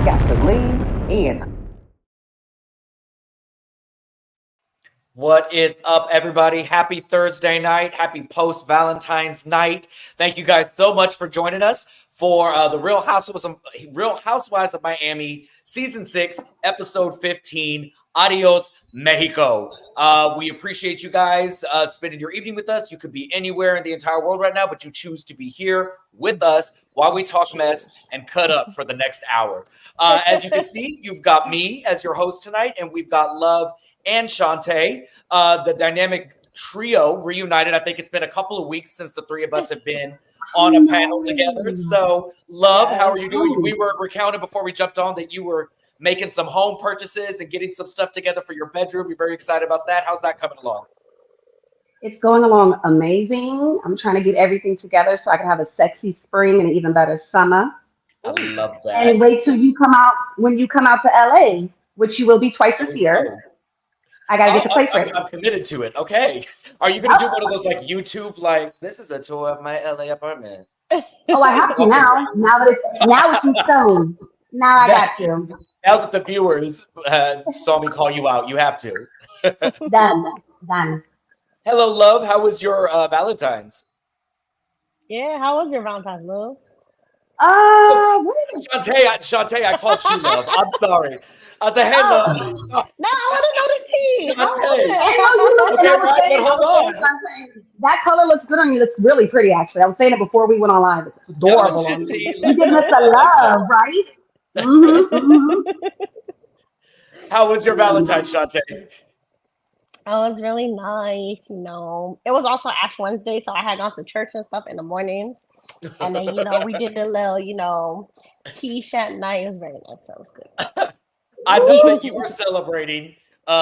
I got to leave in. What is up, everybody? Happy Thursday night. Happy post-Valentine's night. Thank you guys so much for joining us for the Real Housewives of Miami, Season 6, Episode 15, Adios, Mexico. We appreciate you guys spending your evening with us. You could be anywhere in the entire world right now, but you choose to be here with us while we talk mess and cut up for the next hour. As you can see, you've got me as your host tonight, and we've got Love and Shantae, the dynamic trio reunited. I think it's been a couple of weeks since the three of us have been on a panel together. So, Love, how are you doing? We were recounted before we jumped on that you were making some home purchases and getting some stuff together for your bedroom. You're very excited about that. How's that coming along? It's going along amazing. I'm trying to get everything together so I can have a sexy spring and an even better summer. I love that. And wait till you come out when you come out to LA, which you will be twice this year. I gotta get the place ready. I'm committed to it. Okay. Are you gonna do one of those like YouTube, like this is a tour of my LA apartment? Oh, I have to now. Now it's in stone. Now I got to. Now that the viewers saw me call you out, you have to. Done. Hello, Love. How was your Valentine's? Yeah, how was your Valentine's, Love? Shantae, I called you Love. I'm sorry. I said, hey, Love. No, I want to know the tea. Shantae. Okay, right, but hold on. That color looks good on you. It's really pretty, actually. I was saying it before we went on live. It's adorable. You giving us the love, right? How was your Valentine's, Shantae? It was really nice, you know. It was also Ash Wednesday, so I had gone to church and stuff in the morning. And then, we did a little, quiche at night. It was very nice. So it was good. I know that you were celebrating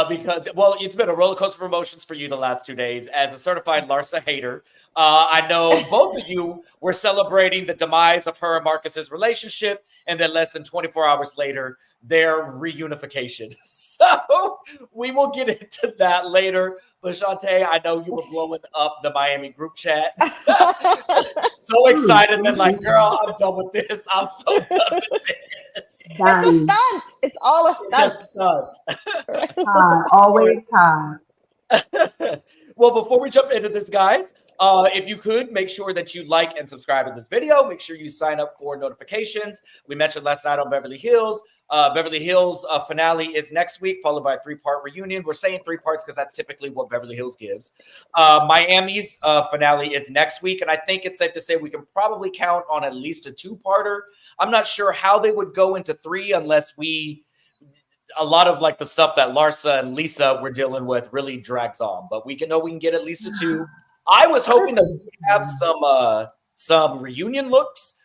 because, well, it's been a roller coaster of emotions for you the last 2 days as a certified Larsa hater. I know both of you were celebrating the demise of her and Marcus's relationship, and then less than 24 hours later, their reunification. So we will get into that later. But Shantae, I know you were blowing up the Miami group chat. So excited that, like, girl, I'm done with this. I'm so done with this. It's a stunt. It's all a stunt. Just a stunt. Always time. Well, before we jump into this, guys, if you could make sure that you like and subscribe to this video, make sure you sign up for notifications. We mentioned last night on Beverly Hills. Beverly Hills finale is next week, followed by a 3-part reunion. We're saying 3 parts because that's typically what Beverly Hills gives. Miami's finale is next week, and I think it's safe to say we can probably count on at least a 2-parter. I'm not sure how they would go into 3 unless a lot of like the stuff that Larsa and Lisa were dealing with really drags on, but we can get at least a 2. I was hoping that we would have some reunion looks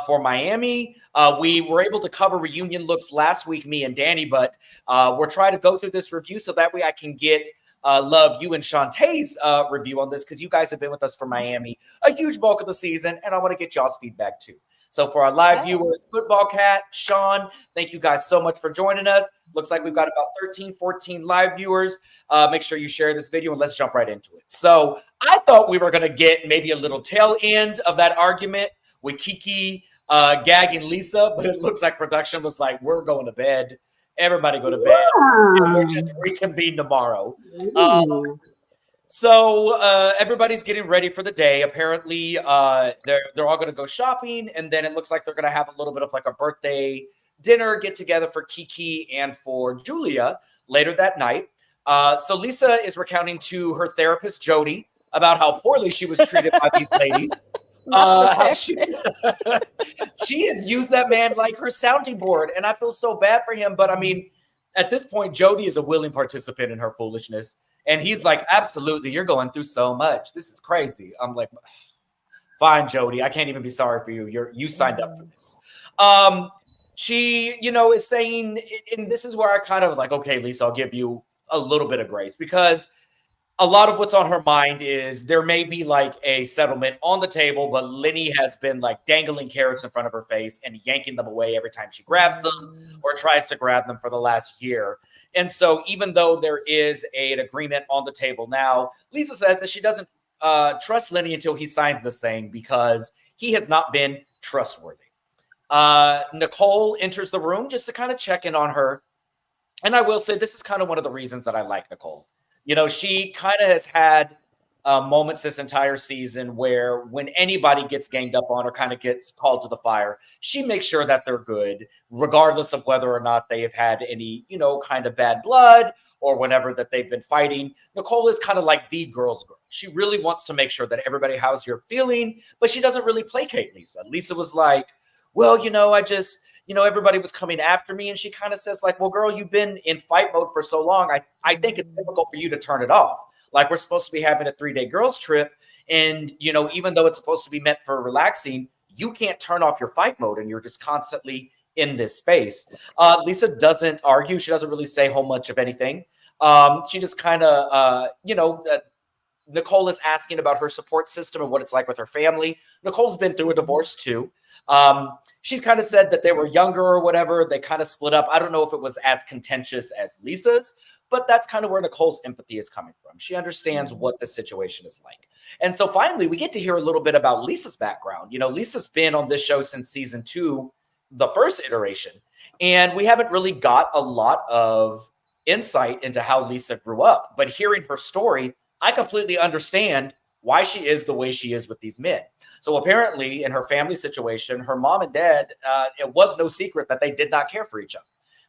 for Miami. We were able to cover reunion looks last week, me and Danny, but we're trying to go through this review so that way I can get Love, you and Shantae's review on this because you guys have been with us for Miami a huge bulk of the season, and I want to get y'all's feedback too. So for our live viewers, Football Cat, Sean, thank you guys so much for joining us. Looks like we've got about 13, 14 live viewers. Make sure you share this video and let's jump right into it. So I thought we were going to get maybe a little tail end of that argument with Kiki gagging Lisa, but it looks like production was like, we're going to bed. Everybody go to bed. And we'll just reconvene tomorrow. So everybody's getting ready for the day. Apparently, they're all going to go shopping, and then it looks like they're going to have a little bit of like a birthday dinner get together for Kiki and for Julia later that night. So Lisa is recounting to her therapist Jody about how poorly she was treated by these ladies. She has used that man like her sounding board, and I feel so bad for him. But I mean, at this point, Jody is a willing participant in her foolishness. And he's like, absolutely, you're going through so much. This is crazy. I'm like, fine, Jody. I can't even be sorry for you. You signed up for this. She, is saying, and this is where I kind of like, okay, Lisa, I'll give you a little bit of grace because a lot of what's on her mind is there may be like a settlement on the table, but Lenny has been like dangling carrots in front of her face and yanking them away every time she grabs them or tries to grab them for the last year. And so even though there is an agreement on the table now, Lisa says that she doesn't trust Lenny until he signs the same because he has not been trustworthy. Nicole enters the room just to kind of check in on her. And I will say this is kind of one of the reasons that I like Nicole. You know, she kind of has had moments this entire season where when anybody gets ganged up on or kind of gets called to the fire, she makes sure that they're good, regardless of whether or not they have had any, you know, kind of bad blood or whenever that they've been fighting. Nicole is kind of like the girl's girl. She really wants to make sure that everybody how's you're feeling, but she doesn't really placate Lisa. Lisa was like, well, you know, everybody was coming after me. And she kind of says like, well, girl, you've been in fight mode for so long. I think it's difficult for you to turn it off. Like we're supposed to be having a 3-day girls trip. And, you know, even though it's supposed to be meant for relaxing, you can't turn off your fight mode and you're just constantly in this space. Lisa doesn't argue. She doesn't really say whole much of anything. She just kind of, Nicole is asking about her support system and what it's like with her family. Nicole's been through a divorce too. She kind of said that they were younger or whatever. They kind of split up. I don't know if it was as contentious as Lisa's, but that's kind of where Nicole's empathy is coming from. She understands what the situation is like. And so finally, we get to hear a little bit about Lisa's background. You know, Lisa's been on this show since season 2, the first iteration, and we haven't really got a lot of insight into how Lisa grew up. But hearing her story, I completely understand why she is the way she is with these men. So apparently in her family situation, her mom and dad, it was no secret that they did not care for each other.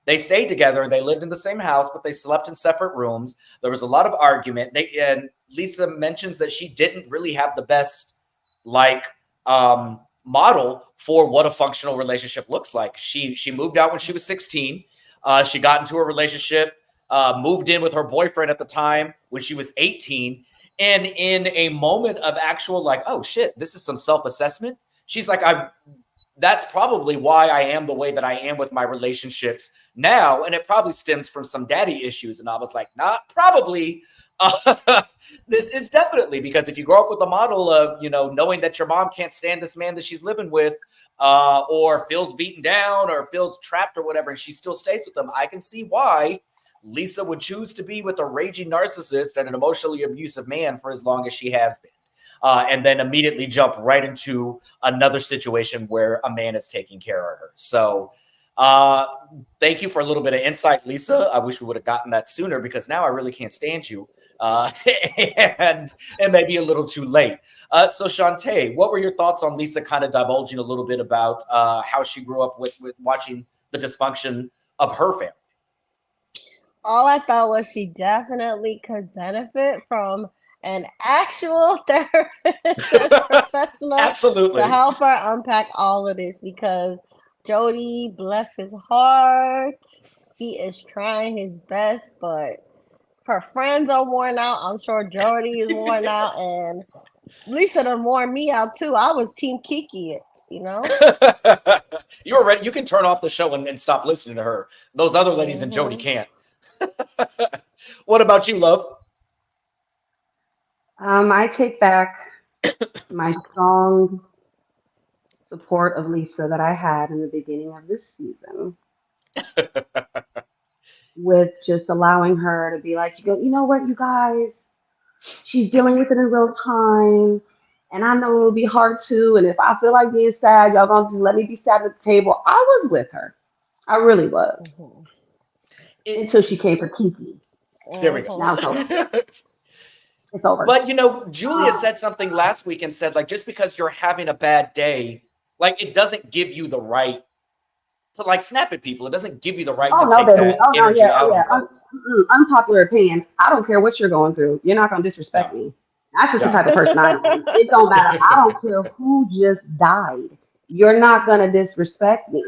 They stayed together and they lived in the same house, but they slept in separate rooms. There was a lot of argument. And Lisa mentions that she didn't really have the best model for what a functional relationship looks like. She moved out when she was 16. She got into a relationship, moved in with her boyfriend at the time when she was 18. And in a moment of actual like, oh shit, this is some self-assessment. She's like, that's probably why I am the way that I am with my relationships now. And it probably stems from some daddy issues. And I was like, not probably. This is definitely because if you grow up with a model of, you know, knowing that your mom can't stand this man that she's living with, or feels beaten down or feels trapped or whatever, and she still stays with them, I can see why Lisa would choose to be with a raging narcissist and an emotionally abusive man for as long as she has been. And then immediately jump right into another situation where a man is taking care of her. So thank you for a little bit of insight, Lisa. I wish we would have gotten that sooner because now I really can't stand you. And it may be a little too late. So Shantae, what were your thoughts on Lisa kind of divulging a little bit about how she grew up with watching the dysfunction of her family? All I thought was she definitely could benefit from an actual therapist professional Absolutely to help her unpack all of this because Jody, bless his heart, he is trying his best, but her friends are worn out. I'm sure Jody is worn out, and Lisa done worn me out too. I was Team Kiki, you know. You're ready. You can turn off the show and stop listening to her. Those other ladies and Jody can't. What about you, love? I take back my strong support of Lisa that I had in the beginning of this season with just allowing her to be like, you know what, you guys, she's dealing with it in real time. And I know it'll be hard too. And if I feel like being sad, y'all gonna just let me be sad at the table. I was with her. I really was. Until she came for Kiki. There we go. Now it's over. It's over. But, you know, Julia said something last week and said, like, just because you're having a bad day, like, it doesn't give you the right to, like, snap at people. It doesn't give you the right to take that energy out on folks. Unpopular opinion. I don't care what you're going through. You're not going to disrespect me. That's just the type of person I am. It don't matter. I don't care who just died. You're not going to disrespect me.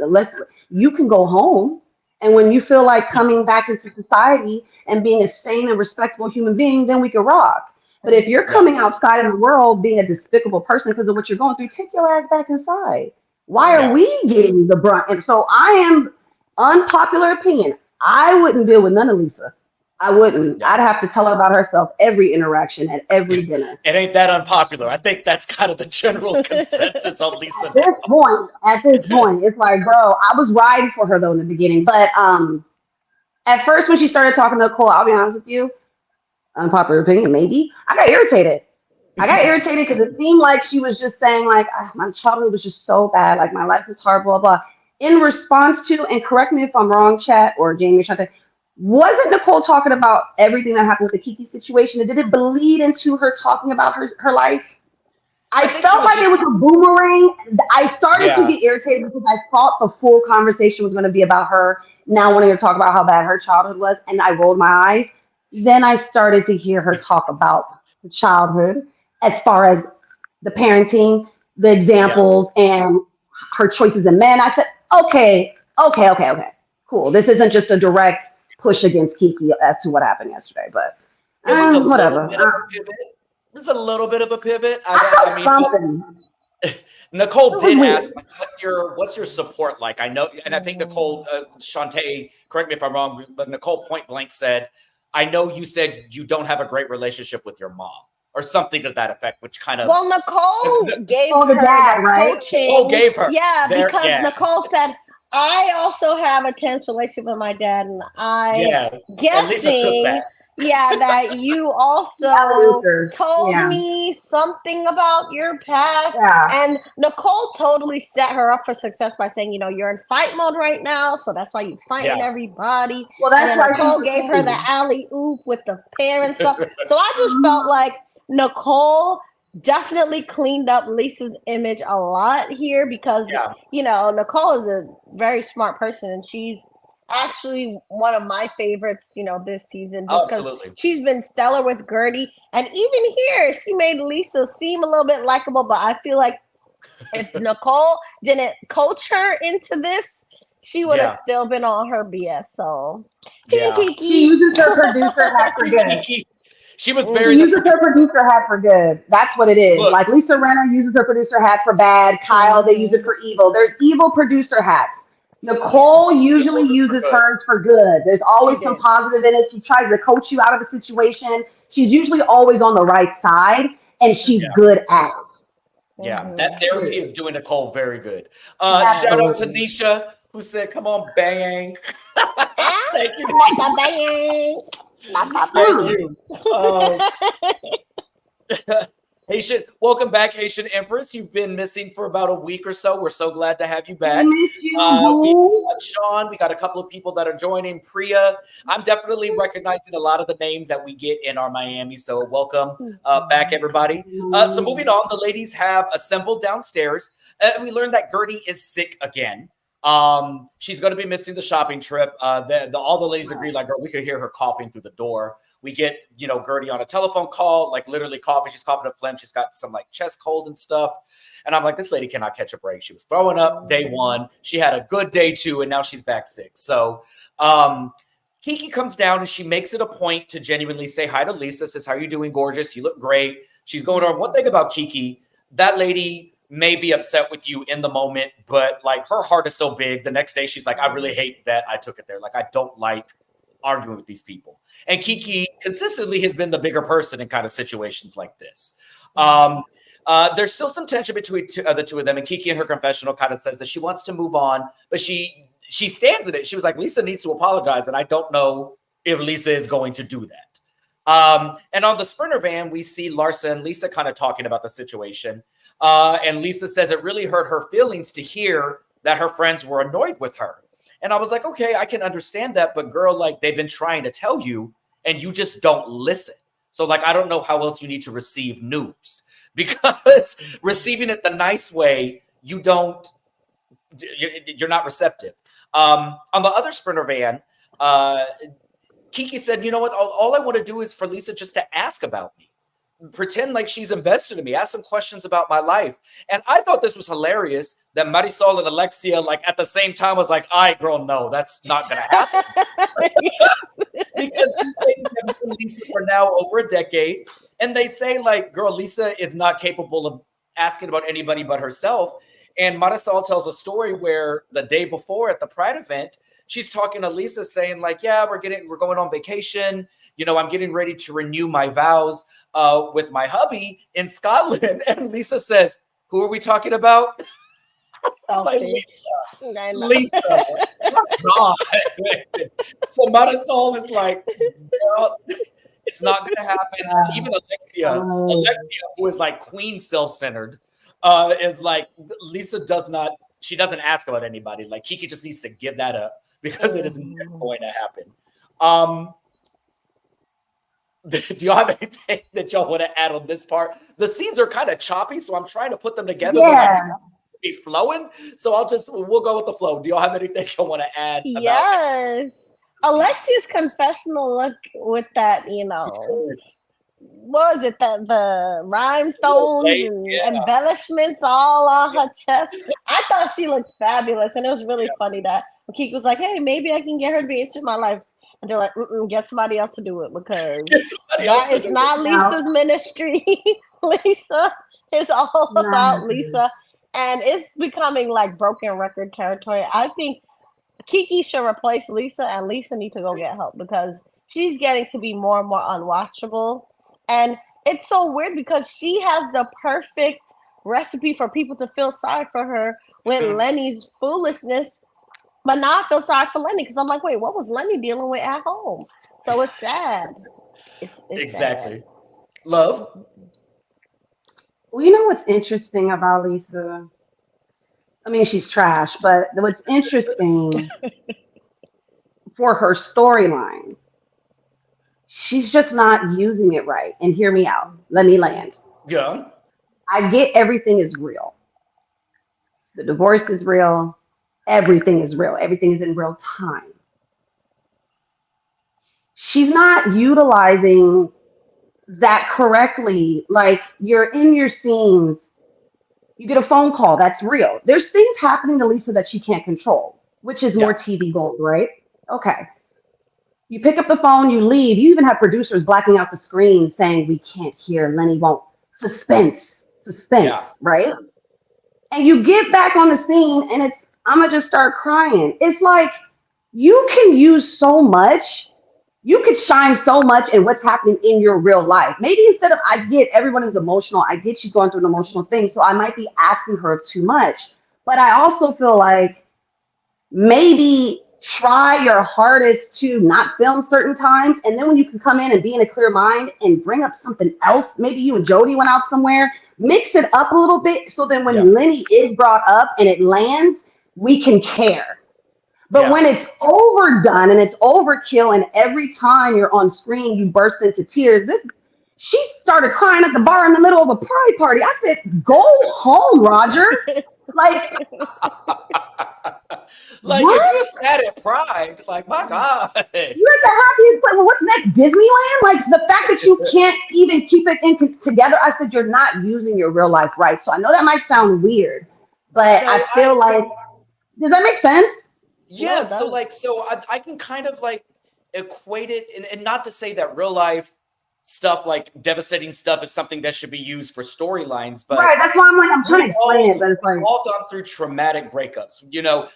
You can go home. And when you feel like coming back into society and being a sane and respectable human being, then we can rock. But if you're coming outside in the world being a despicable person because of what you're going through, take your ass back inside. Why are we getting the brunt? And so I am unpopular opinion. I wouldn't deal with none of Lisa. I wouldn't. I'd have to tell her about herself every interaction at every dinner. It ain't that unpopular. I think that's kind of the general consensus on Lisa. At this point, it's like, bro, I was riding for her though in the beginning. But at first when she started talking to Nicole, I'll be honest with you, unpopular opinion, maybe, I got irritated. I got irritated because it seemed like she was just saying like, "Ah, my childhood was just so bad, like my life was hard, blah blah." In response to, and correct me if I'm wrong, chat or Jamie, Shante, wasn't Nicole talking about everything that happened with the Kiki situation? And did it bleed into her talking about her life? I I think she felt was like it just was a boomerang. I started to yeah. get irritated because I thought the full conversation was going to be about her now wanting to talk about how bad her childhood was, and I rolled my eyes. Then I started to hear her talk about the childhood as far as the parenting, the Yeah. examples, and her choices in men. I said, okay, cool. This isn't just a direct push against Kiki as to what happened yesterday, but It was a little whatever. bit of a pivot. It was a little bit of a pivot. I I mean, felt something. Nicole It was did weird. ask, like, what's your support like? I know, and I think Nicole, Shantae, correct me if I'm wrong, but Nicole point blank said, "I know you said you don't have a great relationship with your mom," or something to that effect, which kind of Well, Nicole gave Oh, the her dad, the right? Nicole coaching. gave her Yeah, there. because Yeah, Nicole said, I also have a tense relationship with my dad, and I'm yeah, and Lisa took guessing, that. yeah, that you Yeah, also Luther. told Yeah, me something about your past. yeah. And Nicole totally set her up for success by saying, you're in fight mode right now, so that's why you fighting Yeah, everybody. Well, And that's then why she's Nicole gave her the succeeding. alley oop with the parent stuff. So I just felt Mhm. like Nicole definitely cleaned up Lisa's image a lot here because yeah, Nicole is a very smart person and she's actually one of my favorites, this season just because absolutely. she's been stellar with Gertie. And even here, she made Lisa seem a little bit likable, but I feel like if Nicole didn't coach her into this, she would have Yeah, still been on her BS. So, Team yeah. She Kiki. uses her producer hat for good. Kiki, she was She very the Mhm. uses her producer. producer hat for good. That's what it is. Look, Like Lisa Renner uses her producer hat for bad. Kyle, they use it Mhm. for evil. There's evil producer hats. Nicole Yes, usually Nicole's is for uses good. hers for good. There's she always some did. positive in it. She tries to coach you out of a situation. She's usually always on the right side, and she's Yeah, good at it. yeah. That Mhm. therapy is Period. doing Nicole very good. Shout Yes. out to Absolutely. Nisha who said, "Come on, bang." Ah, Thank you, not the Nisha. bang. Not the Thank Mm. you. Um, bang. Haitian, welcome back, Haitian Empress. You've been missing for about a week or so. We're so glad to have you We back. miss you, We boo. got Sean. We got a couple of people that are joining. Priya. I'm definitely recognizing a lot of the names that we get in our Miami. So welcome back, everybody. So moving on, the ladies have assembled downstairs. We learned that Gertie is sick again. She's going to be missing the shopping trip. All the ladies agree, like, girl, we could hear her coughing through the door. We get, Gertie on a telephone call, like literally coughing. She's coughing up phlegm. She's got some like chest cold and stuff. And I'm like, this lady cannot catch a break. She was throwing up day one. She had a good day two, and now she's back sick. So Kiki comes down and she makes it a point to genuinely say hi to Lisa, says, how are you doing, gorgeous? You look great. She's going on. One thing about Kiki, that lady may be upset with you in the moment, but like her heart is so big. The next day, she's like, I really hate that I took it there. Like, I don't like arguing with these people. And Kiki consistently has been the bigger person in kind of situations like this. There's still some tension between the two of them, and Kiki in her confessional kind of says that she wants to move on, but she stands in it. She was like, Lisa needs to apologize, and I don't know if Lisa is going to do that. And on the Sprinter van, we see Larsa and Lisa kind of talking about the situation. And Lisa says it really hurt her feelings to hear that her friends were annoyed with her. And I was like, okay, I can understand that. But girl, like they've been trying to tell you and you just don't listen. So like, I don't know how else you need to receive news because receiving it the nice way, you're not receptive. On the other Sprinter van, Kiki said, you know what? All I want to do is for Lisa just to ask about me. Pretend like she's invested in me. Ask some questions about my life. And I thought this was hilarious that Marisol and Alexia, like at the same time, was like, all right, girl, no, that's not going to happen. Because these ladies have known Lisa for now over a decade. And they say, like, girl, Lisa is not capable of asking about anybody but herself. And Marisol tells a story where the day before at the Pride event, she's talking to Lisa saying, like, yeah, we're going on vacation. I'm getting ready to renew my vows with my hubby in Scotland. And Lisa says, who are we talking about? Like, Lisa, oh God. So Marisol is like, girl, It's not going to happen. Even Alexia, who is like queen self-centered, is like, Lisa does not, she doesn't ask about anybody. Like Kiki just needs to give that up because it is never going to happen. Do y'all have anything that y'all want to add on this part? The scenes are kind of choppy, so I'm trying to put them together. Yeah. Be flowing. So we'll go with the flow. Do y'all have anything y'all want to add? Yes. Alexia's confessional look with that, what was it, the rhinestones and embellishments all on her chest? I thought she looked fabulous, and it was really funny that Kiki was like, hey, maybe I can get her to be interested in my life. And they're like, get somebody else to do it, because that is not Lisa's ministry. Lisa is all about Lisa. And it's becoming like broken record territory. I think Kiki should replace Lisa, and Lisa needs to go get help because she's getting to be more and more unwatchable. And it's so weird because she has the perfect recipe for people to feel sorry for her with Lenny's foolishness. But now I feel sorry for Lenny because I'm like, wait, what was Lenny dealing with at home? So it's sad. It's exactly. Sad. Love. Well, you know what's interesting about Lisa? I mean, she's trash, but what's interesting for her storyline, she's just not using it right. And hear me out. Let me land. Yeah. I get everything is real. The divorce is real. Everything is real. Everything is in real time. She's not utilizing that correctly. Like, you're in your scenes, you get a phone call, that's real. There's things happening to Lisa that she can't control, which is more TV gold, right? Okay. You pick up the phone, you leave. You even have producers blacking out the screen saying, we can't hear, Lenny won't. Suspense, right? And you get back on the scene and I'm going to just start crying. It's like, you can use so much. You could shine so much in what's happening in your real life. Maybe instead of, I get everyone is emotional. I get she's going through an emotional thing. So I might be asking her too much. But I also feel like maybe try your hardest to not film certain times. And then when you can come in and be in a clear mind and bring up something else, maybe you and Jody went out somewhere, mix it up a little bit. So then when Lenny is brought up and it lands, we can care. But when it's overdone and it's overkill, and every time you're on screen, you burst into tears. She started crying at the bar in the middle of a pride party. I said, go home, Roger. Like if you sad at Pride, like, my God. You're at the happiest place. Well, what's next? Disneyland? Like, the fact that you can't even keep it together, I said, you're not using your real life right. So I know that might sound weird, but I feel like, does that make sense? Yeah, so I can kind of like equate it, and not to say that real life stuff, like devastating stuff, is something that should be used for storylines, but right, that's why I'm trying to explain it, but it's like, we've all gone through traumatic breakups.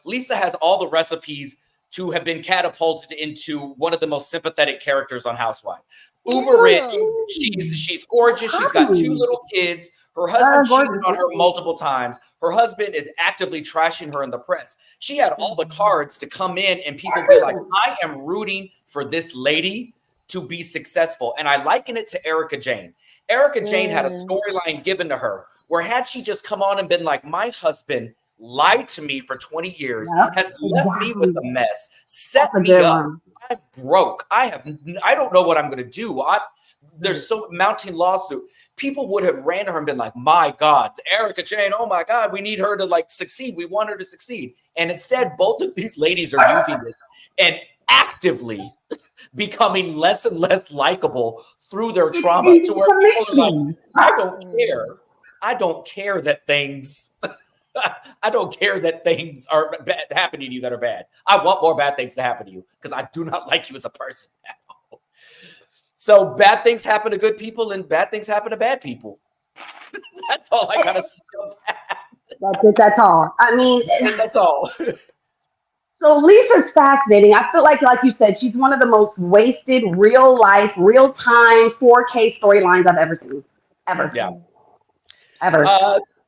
Lisa has all the recipes to have been catapulted into one of the most sympathetic characters on Housewives. Uber rich, she's gorgeous, she's got 2 little kids. Her husband cheated on her multiple times. Her husband is actively trashing her in the press. She had all the cards to come in and people be like, I am rooting for this lady to be successful. And I liken it to Erica Jane. Erica Jane had a storyline given to her where, had she just come on and been like, my husband lied to me for 20 years, has left me with a mess, set me up. I'm broke. I don't know what I'm going to do. There's so mounting lawsuit. People would have ran to her and been like, my God, Erica Jane, oh my God, we need her to like succeed. We want her to succeed. And instead, both of these ladies are using this and actively becoming less and less likable through their trauma, to where people are like, I don't care. I don't care that things I don't care that things are happening to you that are bad. I want more bad things to happen to you because I do not like you as a person now. So bad things happen to good people and bad things happen to bad people. That's all I gotta say on that. That's it. That's all. I mean, that's all. So Lisa's fascinating. I feel like you said, she's one of the most wasted, real life, real time 4K storylines I've ever seen. Ever. Yeah. Ever.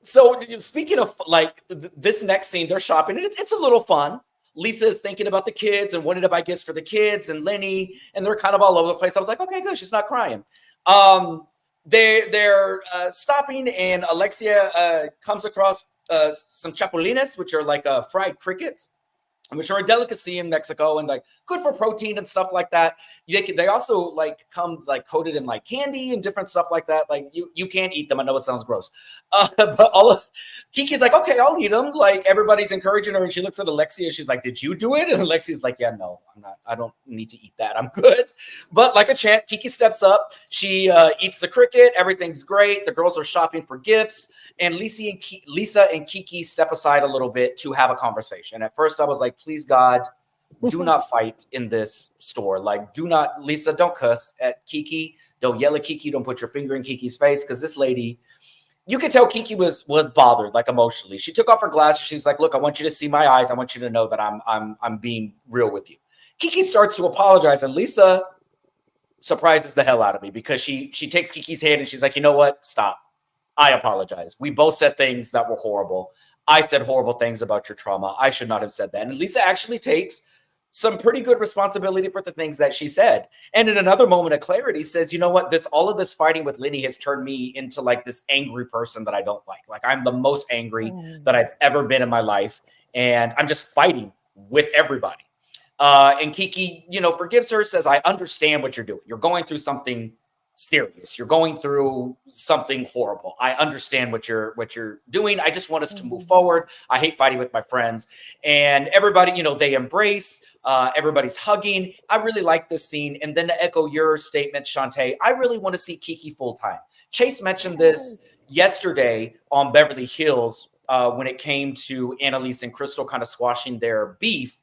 So speaking of like this next scene, they're shopping, and it's a little fun. Lisa is thinking about the kids and wanted to buy gifts for the kids and Lenny, and they're kind of all over the place. I was like, okay, good. She's not crying. They're stopping, and Alexia comes across some chapulines, which are like fried crickets, which are a delicacy in Mexico and like good for protein and stuff like that. They also like come like coated in like candy and different stuff like that. Like you can't eat them. I know it sounds gross, but Kiki's like, okay, I'll eat them. Like everybody's encouraging her, and she looks at Alexia and she's like, did you do it? And Alexia's like, yeah, no, I'm not. I don't need to eat that. I'm good. But like a champ, Kiki steps up. She eats the cricket. Everything's great. The girls are shopping for gifts. And Lisa and Kiki step aside a little bit to have a conversation. At first, I was like, please, God, do not fight in this store. Like, do not, Lisa, don't cuss at Kiki. Don't yell at Kiki. Don't put your finger in Kiki's face. Because this lady, you could tell Kiki was bothered, like emotionally. She took off her glasses. She's like, look, I want you to see my eyes. I want you to know that I'm being real with you. Kiki starts to apologize. And Lisa surprises the hell out of me because she takes Kiki's hand and she's like, you know what? Stop. I apologize. We both said things that were horrible. I said horrible things about your trauma. I should not have said that. And Lisa actually takes some pretty good responsibility for the things that she said. And in another moment of clarity says, you know what, all of this fighting with Lenny has turned me into like this angry person that I don't like. Like I'm the most angry that I've ever been in my life. And I'm just fighting with everybody. And Kiki, forgives her, says, I understand what you're doing. You're going through something serious. You're going through something horrible. I understand what you're doing. I just want us to move forward. I hate fighting with my friends. And everybody, they embrace. Everybody's hugging. I really like this scene. And then to echo your statement, Shantae, I really want to see Kiki full time. Chase mentioned this yesterday on Beverly Hills when it came to Annalise and Crystal kind of squashing their beef.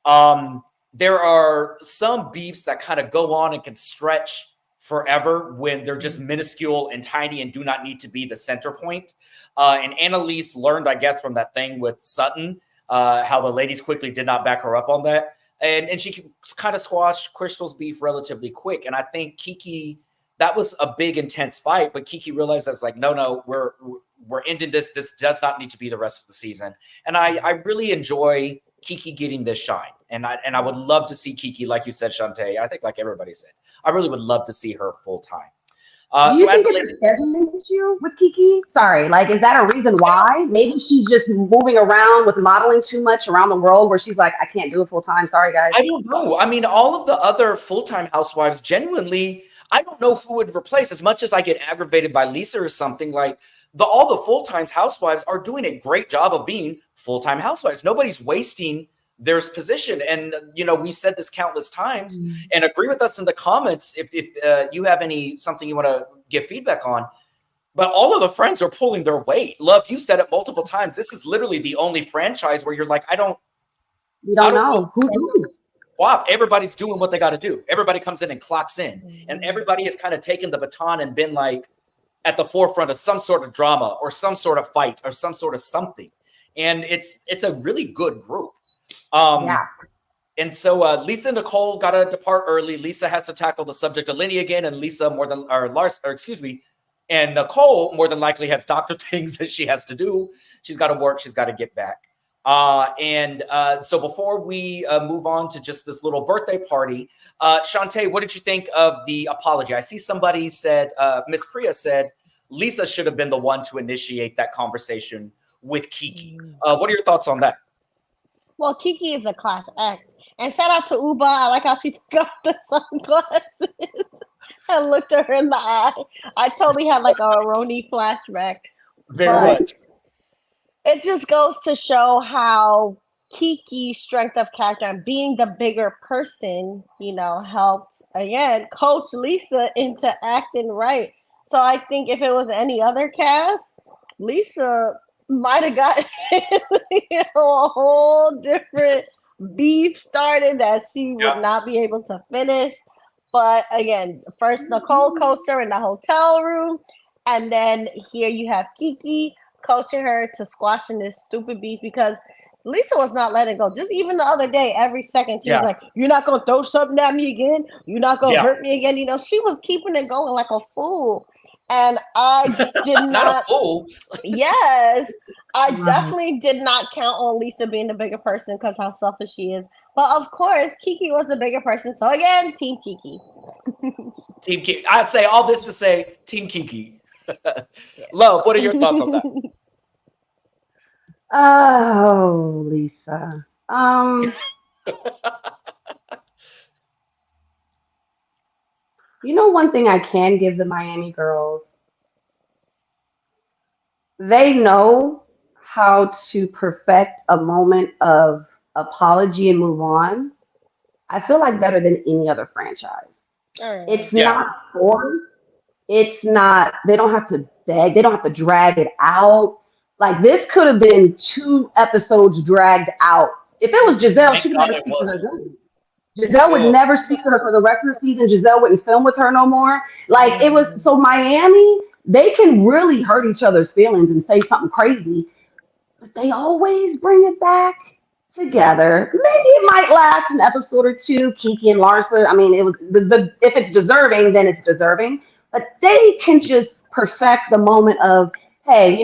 There are some beefs that kind of go on and can stretch forever when they're just minuscule and tiny and do not need to be the center point. And Annalise learned, I guess, from that thing with Sutton, how the ladies quickly did not back her up on that. And she kind of squashed Crystal's beef relatively quick. And I think Kiki, that was a big, intense fight, but Kiki realized that's like, no, we're ending this. This does not need to be the rest of the season. And I really enjoy Kiki getting this shine. And I would love to see Kiki, like you said, Shantae, I think like everybody said, I really would love to see her full time. Do you think it's a scheduling issue with Kiki? Sorry, like, is that a reason why? Maybe she's just moving around with modeling too much around the world where she's like, I can't do it full time. Sorry, guys. I don't know. I mean, all of the other full-time housewives, genuinely, I don't know who would replace. As much as I get aggravated by Lisa or something, like all the full-time housewives are doing a great job of being full-time housewives. Nobody's wasting their position. And, we've said this countless times and agree with us in the comments if you have something you want to give feedback on. But all of the friends are pulling their weight. Love, you said it multiple times. This is literally the only franchise where you're like, we don't know. Who knows? Wow, everybody's doing what they got to do. Everybody comes in and clocks in. And everybody has kind of taken the baton and been like at the forefront of some sort of drama or some sort of fight or some sort of something. And it's a really good group. And so Lisa and Nicole got to depart early. Lisa has to tackle the subject of Lenny again, and and Nicole more than likely has doctor things that she has to do. She's got to work. She's got to get back. So before we move on to just this little birthday party, Shantae, what did you think of the apology? I see somebody said, Miss Priya said, Lisa should have been the one to initiate that conversation with Kiki. What are your thoughts on that? Well, Kiki is a class act. And shout out to Uba. I like how she took off the sunglasses and looked at her in the eye. I totally had like a Roni flashback. Very much. It just goes to show how Kiki's strength of character and being the bigger person, helped, again, coach Lisa into acting right. So I think if it was any other cast, Lisa might have got a whole different beef started that she would not be able to finish. But again, first Nicole coached her in the hotel room, and then here you have Kiki coaching her to squashing this stupid beef because Lisa was not letting go. Just even the other day, every second she was like, "You're not gonna throw something at me again. You're not gonna hurt me again." She was keeping it going like a fool. And I did not. Not a fool. Yes, I definitely did not count on Lisa being the bigger person because how selfish she is. But of course, Kiki was the bigger person. So again, Team Kiki. Team Kiki. I say all this to say Team Kiki. Love, what are your thoughts on that? Oh, Lisa. You know, one thing I can give the Miami girls, they know how to perfect a moment of apology and move on. I feel like better than any other franchise. Alright. It's Yeah. not forced. It's not, they don't have to beg, they don't have to drag it out. Like this could have been 2 episodes dragged out. If it was Giselle, she Thank would God never it speak to her wasn't. again. Giselle would Oh, never speak to her for the rest of the season. Giselle wouldn't film with her no more. Like it was Mhm. so Miami, they can really hurt each other's feelings and say something crazy, but they always bring it back yeah. together. Maybe it might last an episode or two. Kiki and Larsa. I mean, it was the if it's deserving, then it's deserving. But they can just perfect the moment of, hey,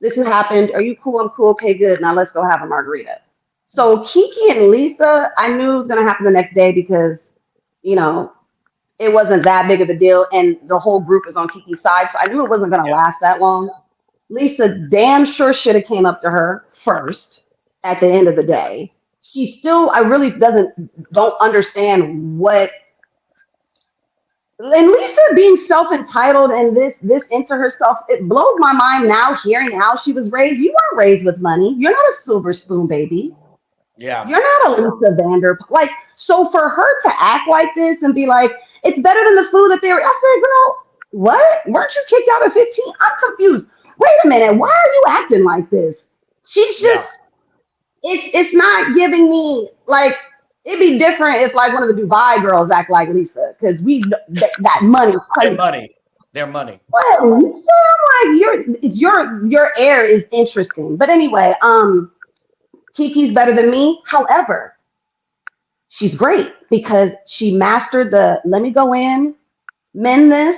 this has happened. Are you cool? I'm cool. Okay, good. Now let's go have a margarita. So Kiki and Lisa, I knew it was gonna happen the next day because you know it wasn't that big of a deal, and the whole group is on Kiki's side. So I knew it wasn't gonna Yeah. last that long. Lisa damn sure should have came up to her first at the end of the Yeah. day. She still, I really don't understand what, and Lisa being self-entitled and this into herself, it blows my mind now hearing how she was raised. You weren't raised with money. You're not a silver spoon baby. Yeah. You're not a Lisa Vander. Like, so for her to act like this and be like, it's better than the food that they were, I said, girl, what? Weren't you kicked out at 15? I'm confused. Wait a minute, why are you acting like this? She's just, Yeah. it's not giving me, like, it'd be different if, like, one of the Dubai girls act like Lisa, because that money is Their crazy. money. Their money. But Lisa, I'm like, your air is interesting. But anyway, Kiki's better than me. However, she's great because she mastered the let me go in, mend this,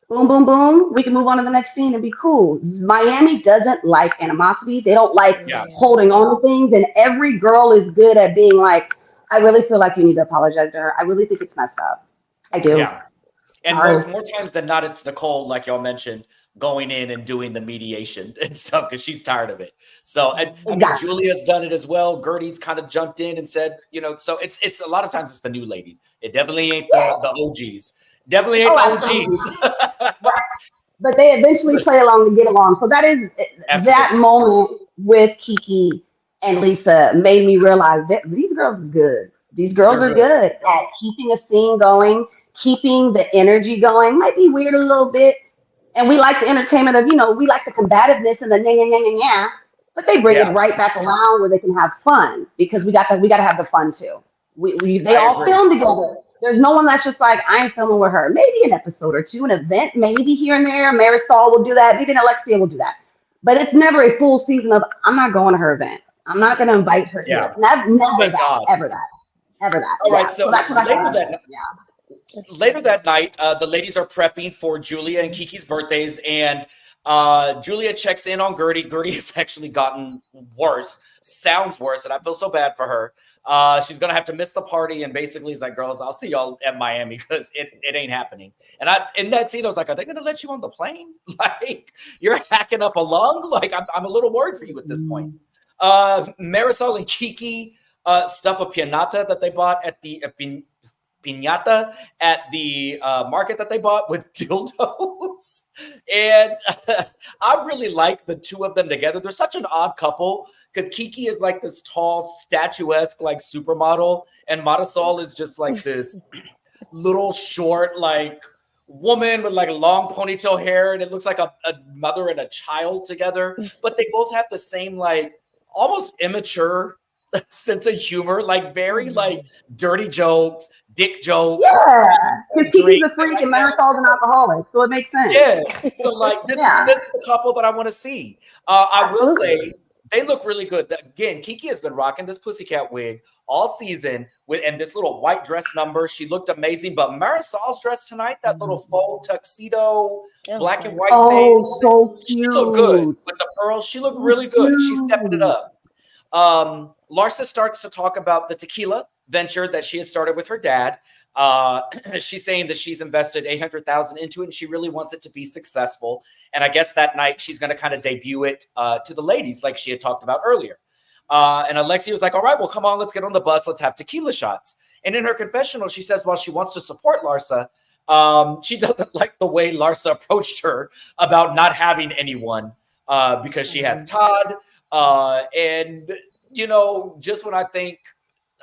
boom, boom, boom. We can move on to the next scene and be cool. Miami doesn't like animosity. They don't like Yeah. holding on to things. And every girl is good at being like, I really feel like you need to apologize to her. I really think it's messed up. I do. Yeah. And Sorry. more times than not, it's Nicole, like y'all mentioned, going in and doing the mediation and stuff because she's tired of it. So, and I mean, Exactly. Julia's done it as well. Gertie's kind of jumped in and said, so it's a lot of times it's the new ladies. It definitely ain't Yeah. the OGs. Definitely ain't Oh, the absolutely. OGs. Right. But they eventually play along to get along. So that is that Absolutely. moment with Kiki and Lisa made me realize that these girls are good. These girls They're are good. good at keeping a scene going, keeping the energy going. Might be weird a little bit. And we like the entertainment of, we like the combativeness and the nya, nya, nya, nya, nya, but they bring it Yeah, right back around where they can have fun because we got to have the fun too. They I all agree. film together. There's no one that's just like, I'm filming with her. Maybe an episode or two, an event, maybe here and there. Marisol will do that. Maybe Alexia will do that. But it's never a full season of, I'm not going to her event. I'm not going to invite her Yeah. here. Never Thank that, God. ever that, ever that. All right. Yeah. So So that's what I thought. Yeah. later that night, the ladies are prepping for Julia and Kiki's birthdays, and Julia checks in on Gertie. Gertie has actually gotten worse, sounds worse, and I feel so bad for her. She's gonna have to miss the party, and basically, he's like, "Girls, I'll see y'all at Miami because it ain't happening." And in that scene, I was like, "Are they gonna let you on the plane? Like you're hacking up a lung? Like I'm a little worried for you at this point." Marisol and Kiki stuff a piñata that they bought at the piñata at the market that they bought with dildos. And I really like the two of them together. They're such an odd couple because Kiki is like this tall, statuesque, like supermodel, and Marisol is just like this little short, like woman with like long ponytail hair, and it looks like a mother and a child together. But they both have the same, like almost immature sense of humor, like very like dirty jokes, dick jokes, Yeah. Because Kiki's a drinks, and freak like and that. Marisol's an alcoholic. So it makes sense. Yeah. So like this Yeah. is the couple that I want to see. I will Absolutely. say They look really good. Again, Kiki has been rocking this pussycat wig all season and this little white dress number. She looked amazing. But Marisol's dress tonight, that little faux tuxedo, black and white thing, so she cute. looked good with the pearls. She looked really good. She's stepping it up. Larsa starts to talk about the tequila venture that she has started with her dad. She's saying that she's invested $800,000 into it and she really wants it to be successful. And I guess that night she's going to kind of debut it to the ladies like she had talked about earlier. And Alexia was like, all right, well, come on, let's get on the bus. Let's have tequila shots. And in her confessional, she says, well, she wants to support Larsa. She doesn't like the way Larsa approached her about not having anyone because she has Todd. And, you know, just when I think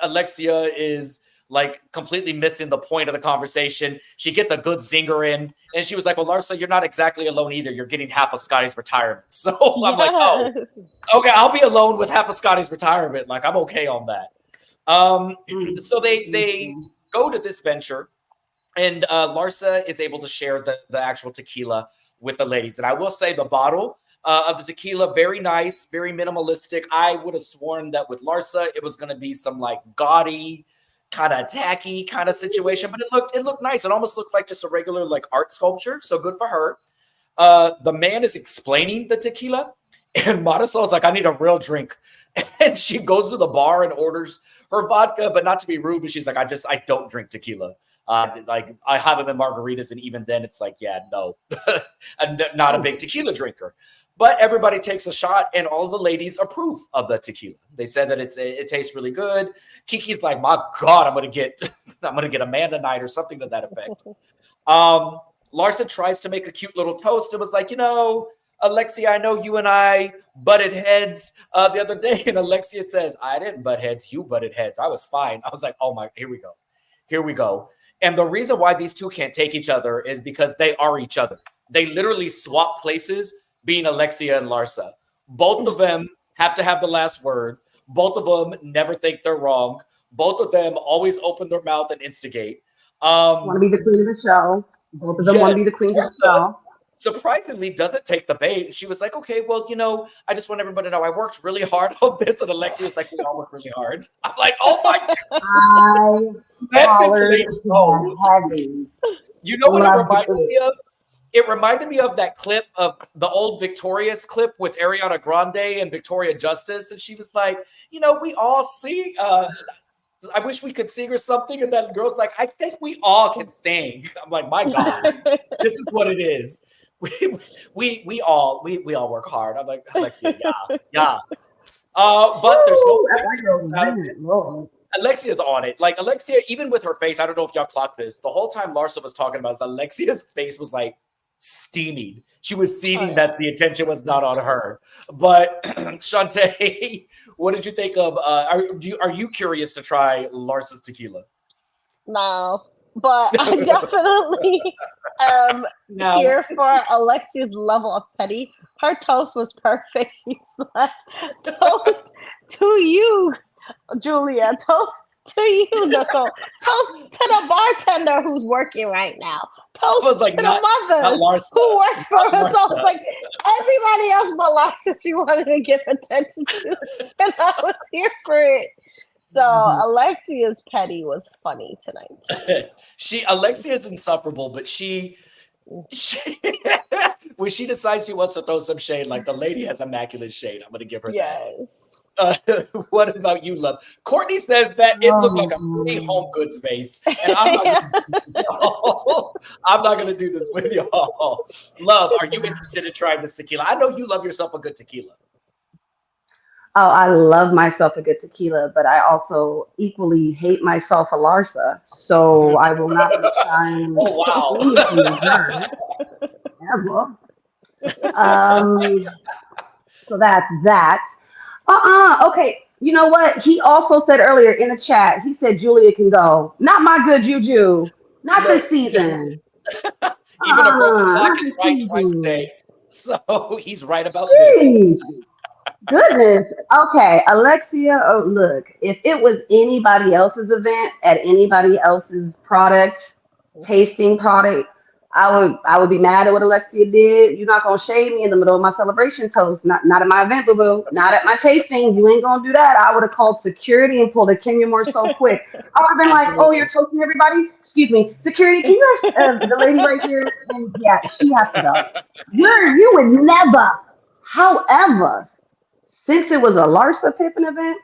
Alexia is like completely missing the point of the conversation, she gets a good zinger in and she was like, well, Larsa, you're not exactly alone either. You're getting half of Scotty's retirement. So I'm like, oh, okay, I'll be alone with half of Scotty's retirement. Like, I'm okay on that. So they go to this venture and Larsa is able to share the actual tequila with the ladies. And I will say the bottle of the tequila, very nice, very minimalistic. I would have sworn that with Larsa, it was going to be some like gaudy, kind of tacky kind of situation, but it looked nice. It almost looked like just a regular like art sculpture. So good for her. The man is explaining the tequila, and Marisol's like, I need a real drink. And she goes to the bar and orders her vodka, but not to be rude, but she's like, I don't drink tequila. Like I have them in margaritas, and even then it's like, yeah, no, I'm not a big tequila drinker. But everybody takes a shot, and all the ladies approve of the tequila. They said that it tastes really good. Kiki's like, my God, I'm gonna get a man tonight or something to that effect. Larsa tries to make a cute little toast. It was like, you know, Alexia, I know you and I butted heads the other day, and Alexia says, I didn't butt heads, you butted heads. I was fine. I was like, oh my, here we go. And the reason why these two can't take each other is because they are each other. They literally swap places, being Alexia and Larsa. Both of them have to have the last word. Both of them never think they're wrong. Both of them always open their mouth and instigate. Want to be the queen of the show. Both of them want to be the queen of the show. Surprisingly doesn't take the bait. She was like, okay, well, you know, I just want everybody to know I worked really hard on this. And Alexia's like, we all work really hard. I'm like, oh my God. You know what it reminded me of? It reminded me of that clip of the old Victorious clip with Ariana Grande and Victoria Justice. And she was like, you know, we all sing. I wish we could sing or something. And that girl's like, I think we all can sing. I'm like, my God, this is what it is. We all work hard. I'm like, Alexia, yeah. But there's no Alexia's on it. Like Alexia, even with her face, I don't know if y'all clocked this. The whole time Larsa was talking about this, Alexia's face was like steaming. She was seeing that the attention was not on her. But Shantae, what did you think of? Are you curious to try Larsa's tequila? No, but I definitely here for Alexia's level of petty. Her toast was perfect. She's like, toast to you, Julia. Toast to you, Nicole. Toast to the bartender who's working right now. Toast like, to the mothers who work for us. So it's like everybody else but Larsa she wanted to give attention to. And I was here for it. So Alexia's petty was funny tonight. Alexia is insufferable, but she when she decides she wants to throw some shade, like the lady has immaculate shade. I'm gonna give her that. What about you, Love? Courtney says that it looked like a pretty home goods vase. And I'm not going to do this with y'all. Love, are you interested in trying this tequila? I know you love yourself a good tequila. Oh, I love myself a good tequila, but I also equally hate myself a Larsa. So I will not be trying ever. So that's that. Okay. You know what? He also said earlier in the chat, he said Julia can go. Not my good juju. Not this season. Even a broken clock is right twice a day. So he's right about this. Goodness. Okay. Alexia, oh, look, if it was anybody else's event at anybody else's tasting product, I would be mad at what Alexia did. You're not gonna shade me in the middle of my celebration toast. Not at my event, boo boo. Not at my tasting. You ain't gonna do that. I would have called security and pulled a Kenya Moore so quick. I would have been like, oh, you're toasting everybody? Excuse me, security, can you ask the lady right here? And yeah, she has to go. You would never. However, since it was a Larsa Pippen event,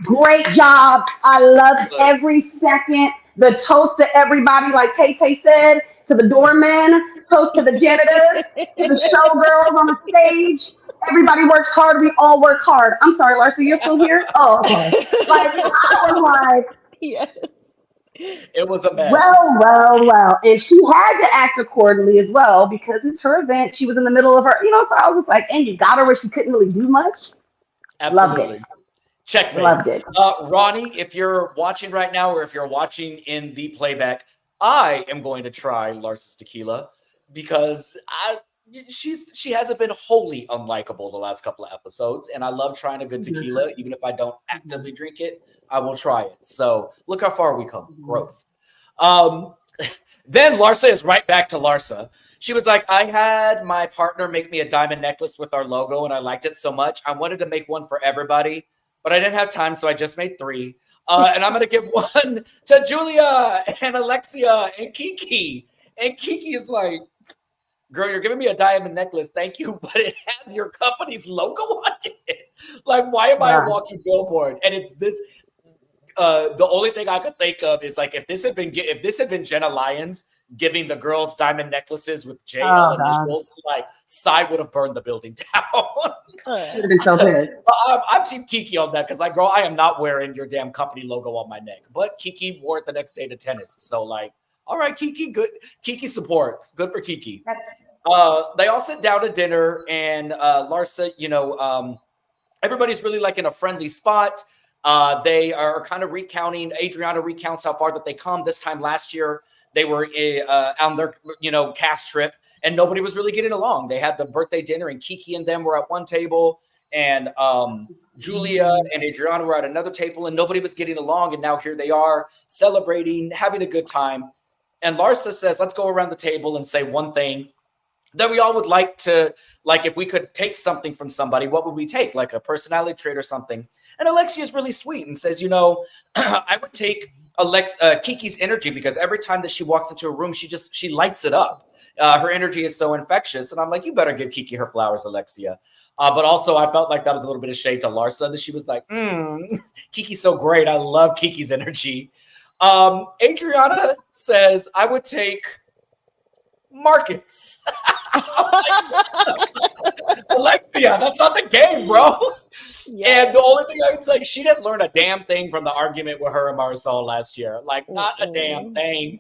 great job. I loved every second. The toast to everybody, like Tay Tay said, to the doorman, toast to the janitor, to the showgirls on the stage. Everybody works hard. We all work hard. I'm sorry, Larsa, you're still here? Oh, okay. Like, I was like, Yes. It was a mess. well. And she had to act accordingly as well because it's her event. She was in the middle of her, so I was just like, and you got her where she couldn't really do much. Absolutely. Loved it. Checkmate. Loved it. Ronnie, if you're watching right now or if you're watching in the playback, I am going to try Larsa's tequila because she hasn't been wholly unlikable the last couple of episodes, and I love trying a good tequila. Even if I don't actively drink it, I will try it. So look how far we come. Growth. Then Larsa is right back to Larsa. She was like, I had my partner make me a diamond necklace with our logo, and I liked it so much. I wanted to make one for everybody, but I didn't have time, so I just made 3. And I'm going to give one to Julia and Alexia and Kiki. And Kiki is like, girl, you're giving me a diamond necklace. Thank you. But it has your company's logo on it. Like, why am I a walking billboard? And it's this. The only thing I could think of is like if this had been Jenna Lyons giving the girls diamond necklaces with JL initials, like Psy would have burned the building down. Should have been so pissed. I'm Team Kiki on that because I am not wearing your damn company logo on my neck. But Kiki wore it the next day to tennis. So like, all right, Kiki, good. Kiki supports. Good for Kiki. They all sit down to dinner, and Larsa, everybody's really like in a friendly spot. They are kind of recounting. Adriana recounts how far that they come. This time last year, they were on their cast trip, and nobody was really getting along. They had the birthday dinner, and Kiki and them were at one table, and Julia and Adriana were at another table, and nobody was getting along. And now here they are celebrating, having a good time. And Larsa says, "Let's go around the table and say one thing that we all would like to, like, if we could take something from somebody, what would we take? Like a personality trait or something." And Alexia is really sweet and says, I would take Kiki's energy because every time that she walks into a room, she lights it up. Her energy is so infectious. And I'm like, you better give Kiki her flowers, Alexia. But also I felt like that was a little bit of shade to Larsa that she was like, Kiki's so great. I love Kiki's energy. Adriana says, I would take Marcus. Alexia, that's not the game, bro. Yes. And the only thing I would say, she didn't learn a damn thing from the argument with her and Marisol last year. Like, not a damn thing.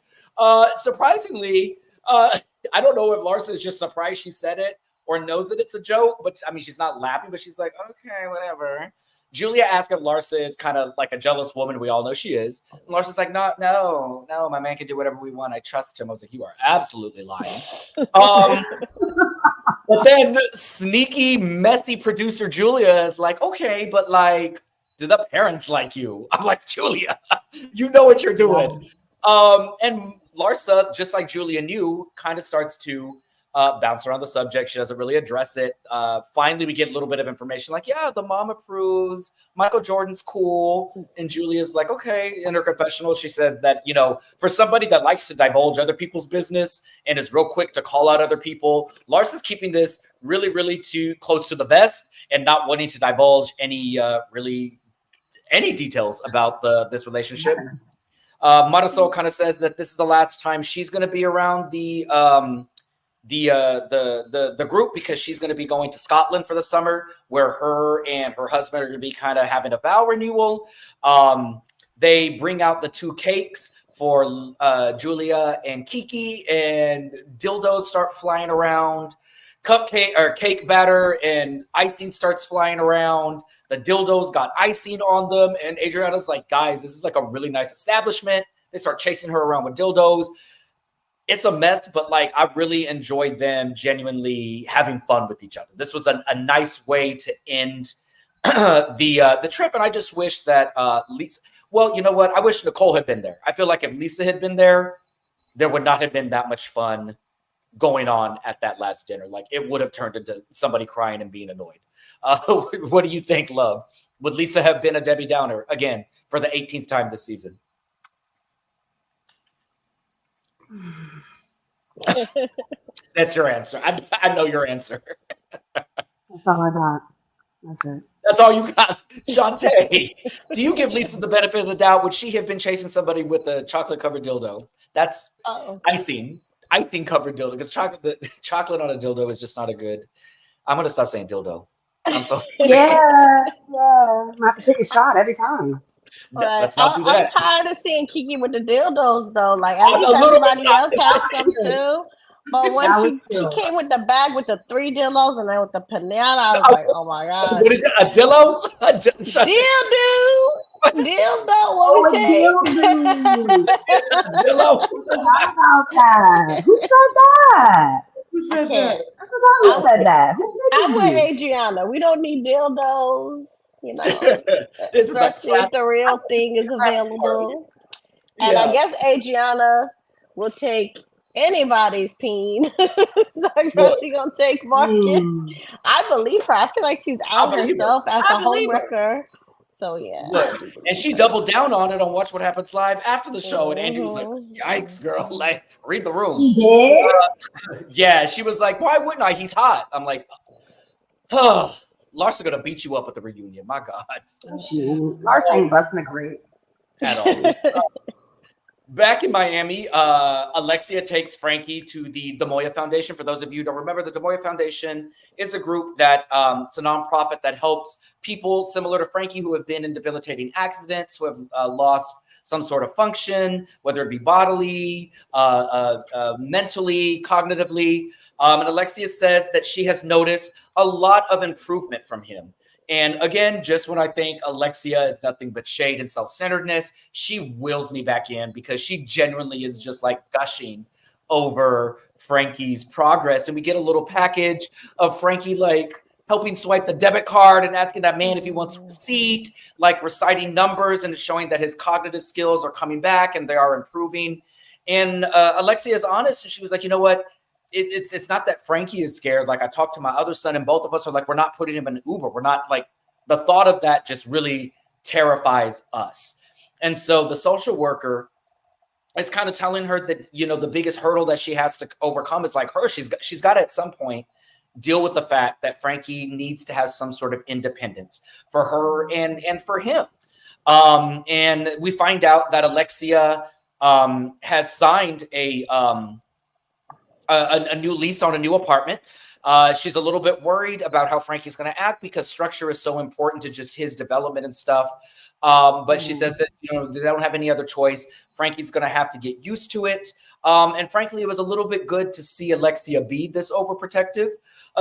Surprisingly, I don't know if Larsa is just surprised she said it or knows that it's a joke, but I mean, she's not laughing, but she's like, okay, whatever. Julia asked if Larsa is kind of like a jealous woman. We all know she is. And Larsa's like, no, my man can do whatever we want. I trust him. I was like, you are absolutely lying. But then sneaky, messy producer Julia is like, okay, but like, do the parents like you? I'm like, Julia, you know what you're doing. And Larsa, just like Julia knew, kind of starts to bounce around the subject. She doesn't really address it. Finally, we get a little bit of information like, yeah, the mom approves. Michael Jordan's cool. And Julia's like, okay. In her confessional, she says that, for somebody that likes to divulge other people's business and is real quick to call out other people, Larsa's keeping this really, really too close to the vest and not wanting to divulge any details about this relationship. Marisol kind of says that this is the last time she's going to be around the group because she's going to be going to Scotland for the summer, where her and her husband are going to be kind of having a vow renewal. They bring out the 2 cakes for Julia and Kiki, and dildos start flying around. Cupcake or cake batter and icing starts flying around. The dildos got icing on them, and Adriana's like, guys, this is like a really nice establishment. They start chasing her around with dildos. It's a mess, but like I really enjoyed them genuinely having fun with each other. This was a nice way to end the trip, and I just wish that Lisa. Well, you know what? I wish Nicole had been there. I feel like if Lisa had been there, there would not have been that much fun going on at that last dinner. Like it would have turned into somebody crying and being annoyed. What do you think, love? Would Lisa have been a Debbie Downer again for the 18th time this season? That's your answer. I know your answer. That's all I got. That's it. That's all you got. Shantae, do you give Lisa the benefit of the doubt? Would she have been chasing somebody with a chocolate covered dildo? That's icing covered dildo, because the chocolate on a dildo is just not a good. I'm gonna stop saying dildo. I'm so sorry. Yeah. I have to take a shot every time. Right. Let's not do I'm that. tired of seeing Kiki with the dildos though. Like at I'm least a little bit everybody else has some tired. too. But when That was she true. came with the bag with the 3 dildos and then with the pinata, I was like, oh my god. What is it? A dildo? Dildo, what we say? Dildo? How about that? Who said that? Who said I can't. that? I forgot who said that. Who I'm with said Adriana. We don't need dildos, you know, This was especially if the real thing is available. And I guess Adriana will take anybody's peen. So she's gonna take Marcus. I believe her. I feel like she's out herself as a homewrecker. So yeah. Look, and she doubled down on it on Watch What Happens Live after the show, and Andy was like, "Yikes, girl! Like, read the room." He did? Yeah, she was like, "Why wouldn't I? He's hot." I'm like, "Oh, Larsa gonna beat you up at the reunion." My God, Larsa ain't busting a grape at all. Back in Miami, Alexia takes Frankie to the Moya Foundation. For those of you who don't remember, the Moya Foundation is a group that it's a nonprofit that helps people similar to Frankie who have been in debilitating accidents, who have lost some sort of function, whether it be bodily, mentally, cognitively. And Alexia says that she has noticed a lot of improvement from him. And again, just when I think Alexia is nothing but shade and self-centeredness, she wheels me back in because she genuinely is just like gushing over Frankie's progress. And we get a little package of Frankie like helping swipe the debit card and asking that man if he wants a receipt, like reciting numbers and showing that his cognitive skills are coming back and they are improving. And Alexia is honest, and she was like, you know what? It's not that Frankie is scared. Like I talked to my other son and both of us are like, we're not putting him in an Uber. We're not like, the thought of that just really terrifies us. And so the social worker is kind of telling her that, you know, the biggest hurdle that she has to overcome is like her. She's got to at some point deal with the fact that Frankie needs to have some sort of independence for her and for him. And we find out that Alexia has signed a new lease on a new apartment. She's a little bit worried about how Frankie's going to act because structure is so important to just his development and stuff. But she says that, you know, they don't have any other choice. Frankie's going to have to get used to it. And frankly, it was a little bit good to see Alexia be this overprotective.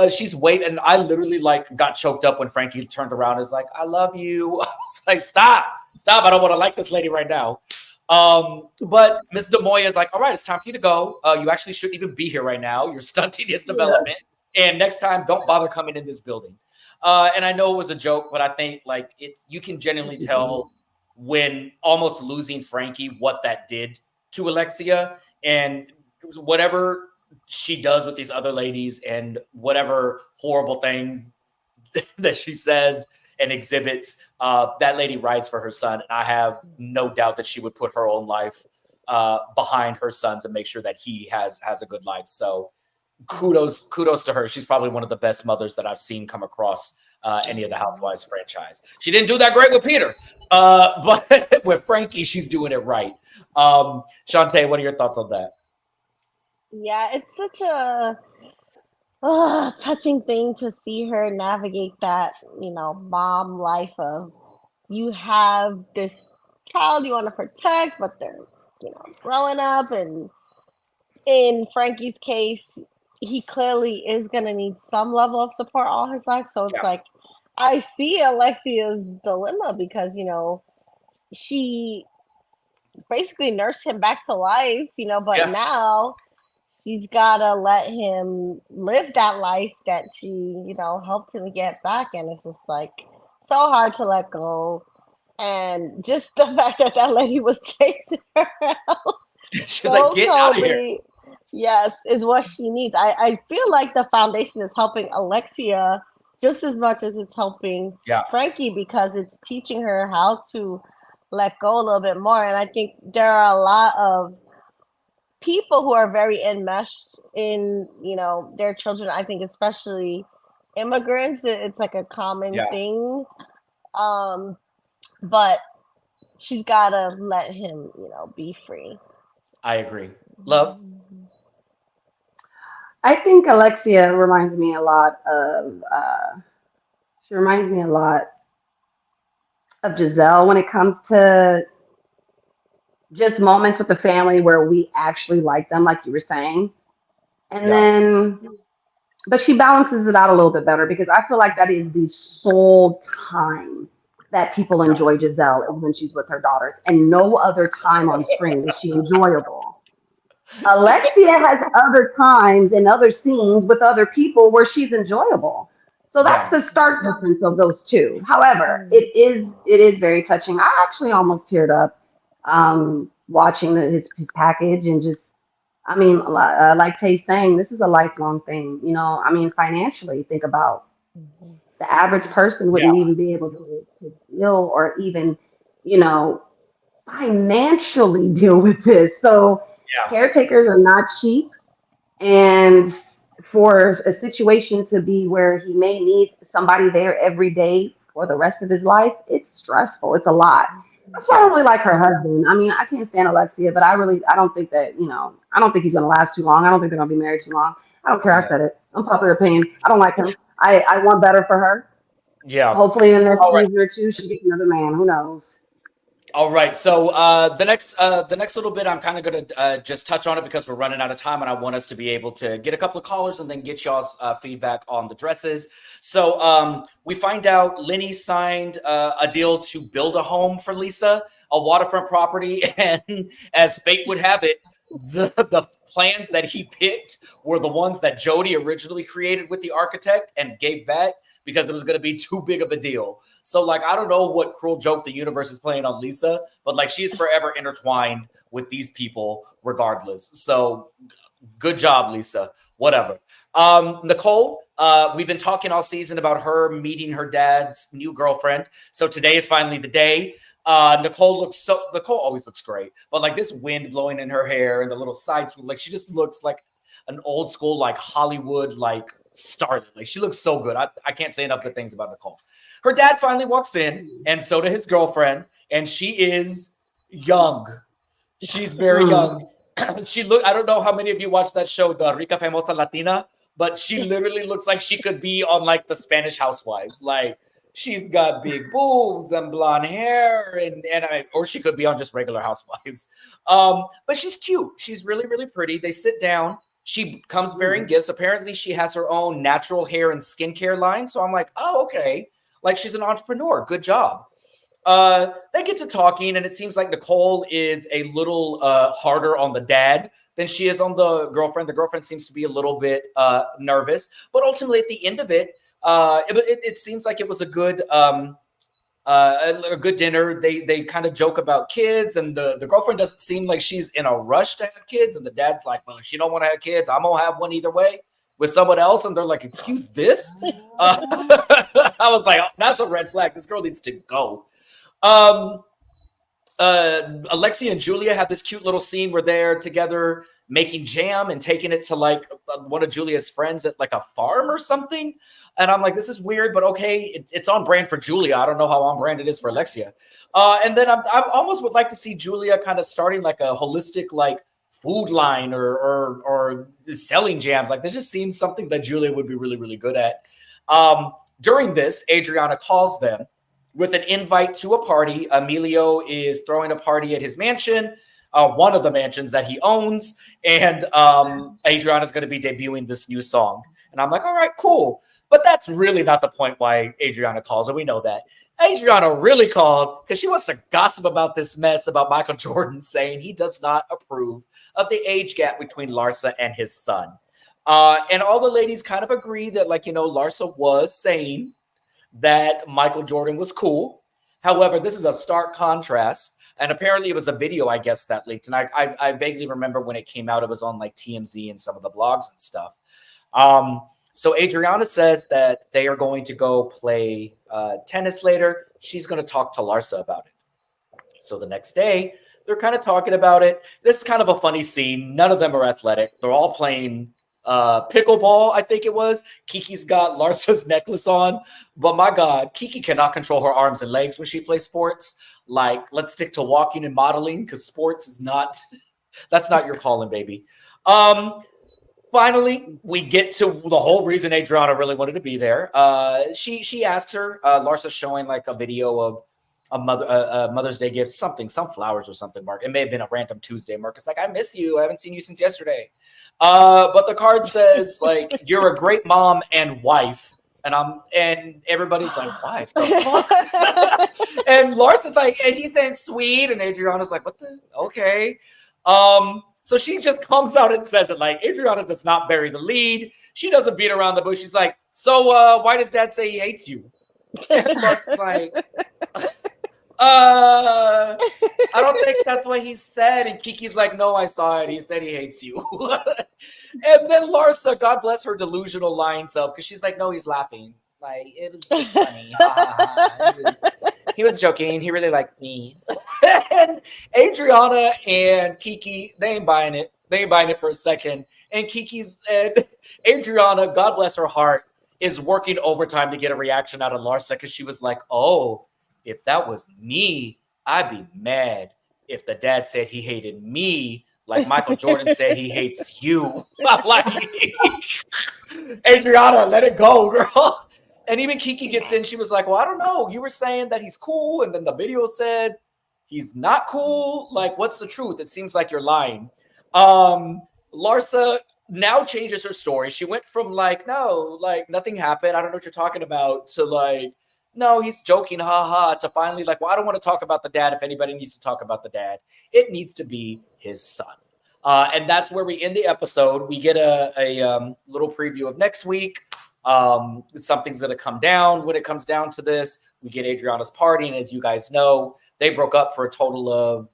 She's waiting. And I literally like got choked up when Frankie turned around and was like, I love you. I was like, stop. I don't want to like this lady right now. But Ms. DeMoya is like, all right, it's time for you to go. You actually shouldn't even be here right now. You're stunting his development. And next time, don't bother coming in this building. And I know it was a joke, but I think like you can genuinely tell when almost losing Frankie what that did to Alexia, and whatever she does with these other ladies and whatever horrible things that she says and exhibits, that lady rides for her son. And I have no doubt that she would put her own life behind her son's and make sure that he has a good life. So kudos to her. She's probably one of the best mothers that I've seen come across any of the Housewives franchise. She didn't do that great with Peter, but with Frankie, she's doing it right. Shantae, what are your thoughts on that? Yeah, it's such a touching thing to see her navigate that, you know, mom life of you have this child you want to protect, but they're, you know, growing up. And in Frankie's case, he clearly is going to need some level of support all his life. So it's like, I see Alexia's dilemma because, you know, she basically nursed him back to life, you know, but now she's got to let him live that life that she, you know, helped him get back. And it's just like so hard to let go. And just the fact that that lady was chasing her out, She's like, so get out of here. Toby, yes, is what she needs. I feel like the foundation is helping Alexia just as much as it's helping Yeah. Frankie, because it's teaching her how to let go a little bit more. And I think there are a lot of people who are very enmeshed in, you know, their children. I think especially immigrants, it's like a common Yeah. thing. But she's gotta let him, you know, be free. I agree. Love? I think Alexia reminds me a lot of. She reminds me a lot of Giselle when it comes to just moments with the family where we actually like them, like you were saying. And Yeah. then, but she balances it out a little bit better because I feel like that is the sole time that people Yeah. enjoy Giselle is when she's with her daughters, and no other time on screen is she enjoyable. Alexia has other times and other scenes with other people where she's enjoyable. So that's Yeah. the stark difference of those two. However, it is very touching. I actually almost teared up watching his package and just I mean, like Tay's saying, this is a lifelong thing. You know, I mean, financially, think about the average person Yeah. wouldn't even be able to deal or even, you know, financially deal with this. So Yeah. caretakers are not cheap. And for a situation to be where he may need somebody there every day for the rest of his life, it's stressful. It's a lot. That's why I don't Yeah. really like her husband. I mean, I can't stand Alexia, but I don't think that, I don't think he's going to last too long. I don't think they're going to be married too long. I don't care. I Yeah. said it. Unpopular opinion. I don't like him. I want better for her. Yeah. Hopefully in the next All right. season or two, she'll get another man. Who knows? All right. So the next little bit, I'm kind of going to just touch on it because we're running out of time, and I want us to be able to get a couple of callers and then get y'all's feedback on the dresses. So we find out Lenny signed a deal to build a home for Lisa, a waterfront property, and as fate would have it, the plans that he picked were the ones that Jody originally created with the architect and gave back because it was going to be too big of a deal. So, like, I don't know what cruel joke the universe is playing on Lisa, but like she's forever intertwined with these people regardless. So good job, Lisa. Whatever. Nicole, we've been talking all season about her meeting her dad's new girlfriend. So today is finally the day. Nicole always looks great, but like this wind blowing in her hair and the little side swoop, like she just looks like an old school, like Hollywood, like starlet. Like she looks so good. I can't say enough good things about Nicole. Her dad finally walks in, and so does his girlfriend, and she is young. She's very young. I don't know how many of you watched that show, the Rica Famosa Latina, but she literally looks like she could be on like the Spanish Housewives. Like she's got big boobs and blonde hair, or she could be on just regular Housewives. But she's cute. She's really, really pretty. They sit down. She comes bearing gifts. Apparently, she has her own natural hair and skincare line. So I'm like, oh, okay. Like she's an entrepreneur. Good job. They get to talking, and it seems like Nicole is a little harder on the dad than she is on the girlfriend. The girlfriend seems to be a little bit nervous, but ultimately at the end of it, it seems like it was a good dinner. They kind of joke about kids, and the girlfriend doesn't seem like she's in a rush to have kids, and the dad's like, well, if she don't want to have kids, I'm gonna have one either way with someone else. And they're like, excuse this. I was like, oh, that's a red flag. This girl needs to go. Alexia and Julia have this cute little scene where they're together making jam and taking it to like one of Julia's friends at like a farm or something. And I'm like, this is weird, but okay, it's on brand for Julia. I don't know how on brand it is for Alexia. And then I almost would like to see Julia kind of starting like a holistic like food line or selling jams. Like this just seems something that Julia would be really, really good at. During this, Adriana calls them with an invite to a party. Emilio is throwing a party at his mansion, one of the mansions that he owns, and Adriana is going to be debuting this new song. And I'm like, all right, cool. But that's really not the point why Adriana calls, and we know that. Adriana really called because she wants to gossip about this mess about Michael Jordan saying he does not approve of the age gap between Larsa and his son. And all the ladies kind of agree that, like, Larsa was saying that Michael Jordan was cool. However, this is a stark contrast. And apparently it was a video, I guess, that leaked. And I vaguely remember when it came out, it was on like TMZ and some of the blogs and stuff. So Adriana says that they are going to go play tennis later. She's going to talk to Larsa about it. So the next day, they're kind of talking about it. This is kind of a funny scene. None of them are athletic. They're all playing pickleball, I think it was. Kiki's got Larsa's necklace on. But my God, Kiki cannot control her arms and legs when she plays sports. Like, let's stick to walking and modeling because sports is not, that's not your calling, baby. Finally, we get to the whole reason Adriana really wanted to be there. She asks her, Larsa showing like a video of a Mother's Day gift, some flowers or something, Mark. It may have been a random Tuesday, Mark. It's like, I miss you. I haven't seen you since yesterday. But the card says, like, you're a great mom and wife. And everybody's like, wife, the fuck? And Larsa's like, and he's saying sweet. And Adriana's like, what the? Okay. So she just comes out and says it. Like, Adriana does not bury the lead. She doesn't beat around the bush. She's like, so why does dad say he hates you? And Larsa's like, I don't think that's what he said. And Kiki's like, no, I saw it. He said he hates you. And then Larsa, God bless her delusional lying self, because she's like, no, he's laughing. Like, it was just funny. He was joking. He really likes me. And Adriana and Kiki, they ain't buying it. They ain't buying it for a second. And Adriana, God bless her heart, is working overtime to get a reaction out of Larsa, because she was like, oh, if that was me, I'd be mad if the dad said he hated me, like Michael Jordan said he hates you. I'm like, Adriana, let it go, girl. And even Kiki gets in. She was like, well, I don't know. You were saying that he's cool, and then the video said he's not cool. Like, what's the truth? It seems like you're lying. Larsa now changes her story. She went from like, no, like nothing happened, I don't know what you're talking about, to like, no, he's joking, haha, to finally like, well, I don't want to talk about the dad. If anybody needs to talk about the dad, it needs to be his son. And that's where we end the episode. We get a little preview of next week. Something's going to come down when it comes down to this. We get Adriana's party, and as you guys know, they broke up for a total of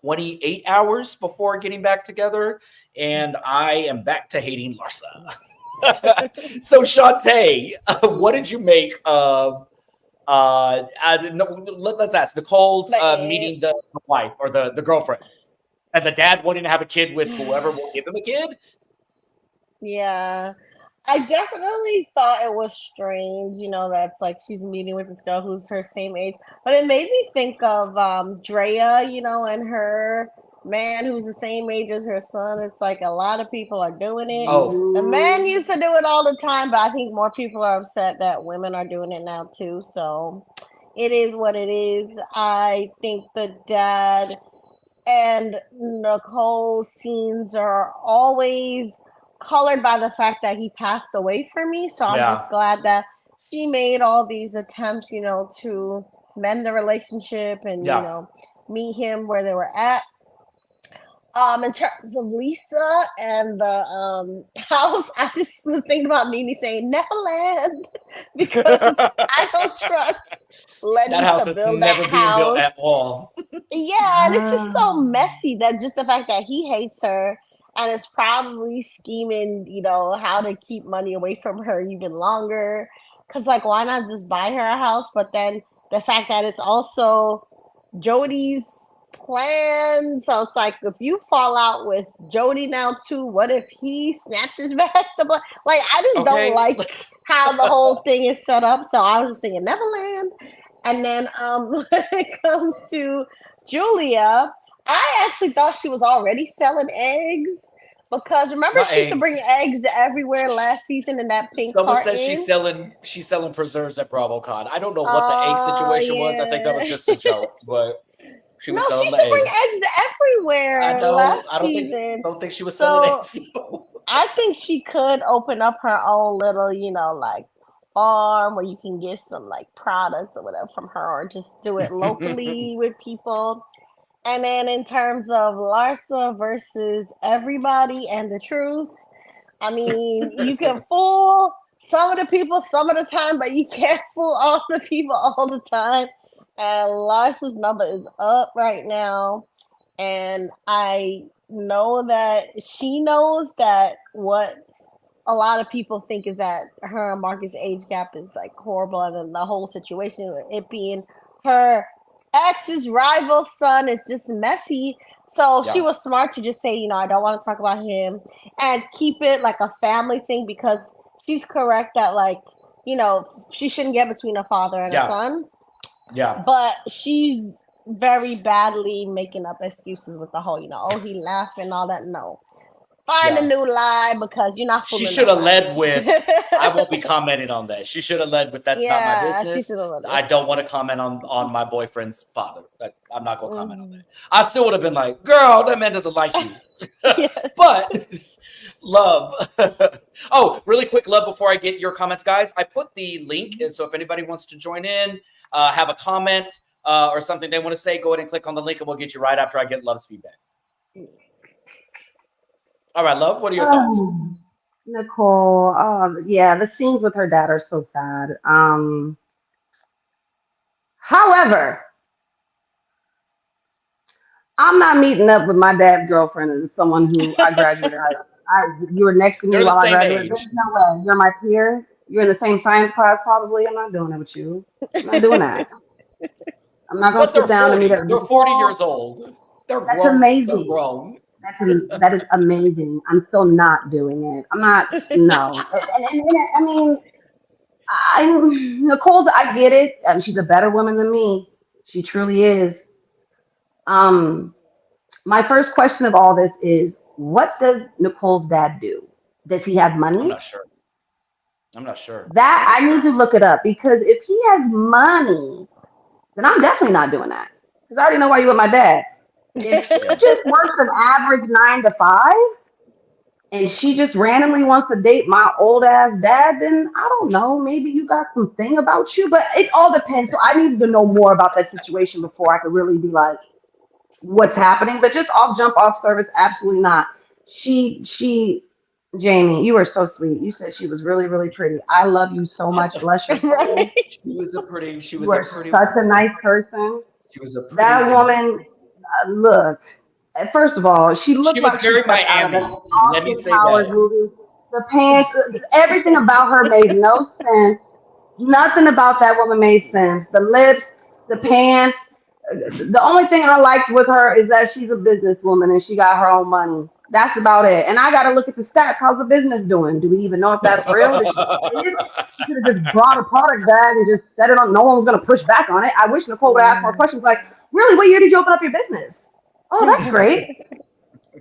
28 hours before getting back together, and I am back to hating Larsa. So Shantae, what did you make of let's ask Nicole's meeting the wife or the girlfriend, and the dad wanting to have a kid with whoever will give him a kid? Yeah, I definitely thought it was strange, that's like she's meeting with this girl who's her same age. But it made me think of Drea, and her man who's the same age as her son. It's like a lot of people are doing it. Oh, the men used to do it all the time, but I think more people are upset that women are doing it now too. So it is what it is. I think the dad and Nicole's scenes are always colored by the fact that he passed away for me. So I'm just glad that she made all these attempts, to mend the relationship and, meet him where they were at. In terms of Lisa and the house, I just was thinking about Nene saying Neverland because I don't trust Lenny that house to was build never that being house. built at all. Yeah, and it's just so messy that just the fact that he hates her and is probably scheming, how to keep money away from her even longer. Because, like, why not just buy her a house? But then the fact that it's also Jody's plan. So it's like, if you fall out with Jody now too, what if he snatches back the blood? Like, I just don't like how the whole thing is set up. So I was just thinking Neverland. And then when it comes to Julia, I actually thought she was already selling eggs, because remember she used to bring eggs everywhere last season in that pink Someone carton. says she's selling preserves at BravoCon. I don't know what the egg situation was. I think that was just a joke, but she was selling the eggs. She used to bring eggs everywhere. I don't think she was selling eggs. I think she could open up her own little, like farm where you can get some like products or whatever from her, or just do it locally with people. And then in terms of Larsa versus everybody and the truth, I mean, you can fool some of the people some of the time, but you can't fool all the people all the time. And Larsa's number is up right now. And I know that she knows that what a lot of people think is that her and Marcus' age gap is like horrible, and then the whole situation with it being her ex's rival son is just messy. So she was smart to just say, I don't want to talk about him and keep it like a family thing, because she's correct that she shouldn't get between a father and a son. Yeah. But she's very badly making up excuses with the whole, he laughed and all that. No. Find a new lie, because you're not fooling. She should have led with, I won't be commenting on that. She should have led with, that's not my business. I don't want to comment on my boyfriend's father. I'm not going to comment on that. I still would have been like, girl, that man doesn't like you. But love. Oh, really quick, love, before I get your comments, guys. I put the link. And so if anybody wants to join in, have a comment or something they want to say, go ahead and click on the link and we'll get you right after I get Love's feedback. All right, Love, what are your thoughts? Nicole, the scenes with her dad are so sad. However, I'm not meeting up with my dad's girlfriend and someone who I graduated. You were next to me while I graduated. There's no way. You're my peer. You're in the same science class, probably. I'm not doing it with you. I'm not doing that. I'm not going to sit down and meet up. They're 40 years old. They're grown. That's amazing. They're grown. That is amazing. I'm still not doing it. I'm not. No. I mean, Nicole's. I get it. She's a better woman than me. She truly is. My first question of all this is, what does Nicole's dad do? Does he have money? I'm not sure. That I need to look it up, because if he has money, then I'm definitely not doing that. Because I already know why you with my dad. If he just works an average 9 to 5, and she just randomly wants to date my old ass dad, then I don't know. Maybe you got some thing about you, but it all depends. So I need to know more about that situation before I could really be like, what's happening. But just off jump off service, absolutely not. Jamie, you are so sweet. You said she was really, really pretty. I love you so much. Bless your soul. Right? She was such a nice person. She was a pretty that woman. Look, first of all, she looked like very Miami. Let me say that. Movie. The pants, everything about her made no sense. Nothing about that woman made sense. The lips, the pants. The only thing I liked with her is that she's a businesswoman and she got her own money. That's about it. And I got to look at the stats. How's the business doing? Do we even know if that's real? She could have just brought a product bag and just said it on. No one was going to push back on it. I wish Nicole would ask more questions like, really, what year did you open up your business? Oh, that's great.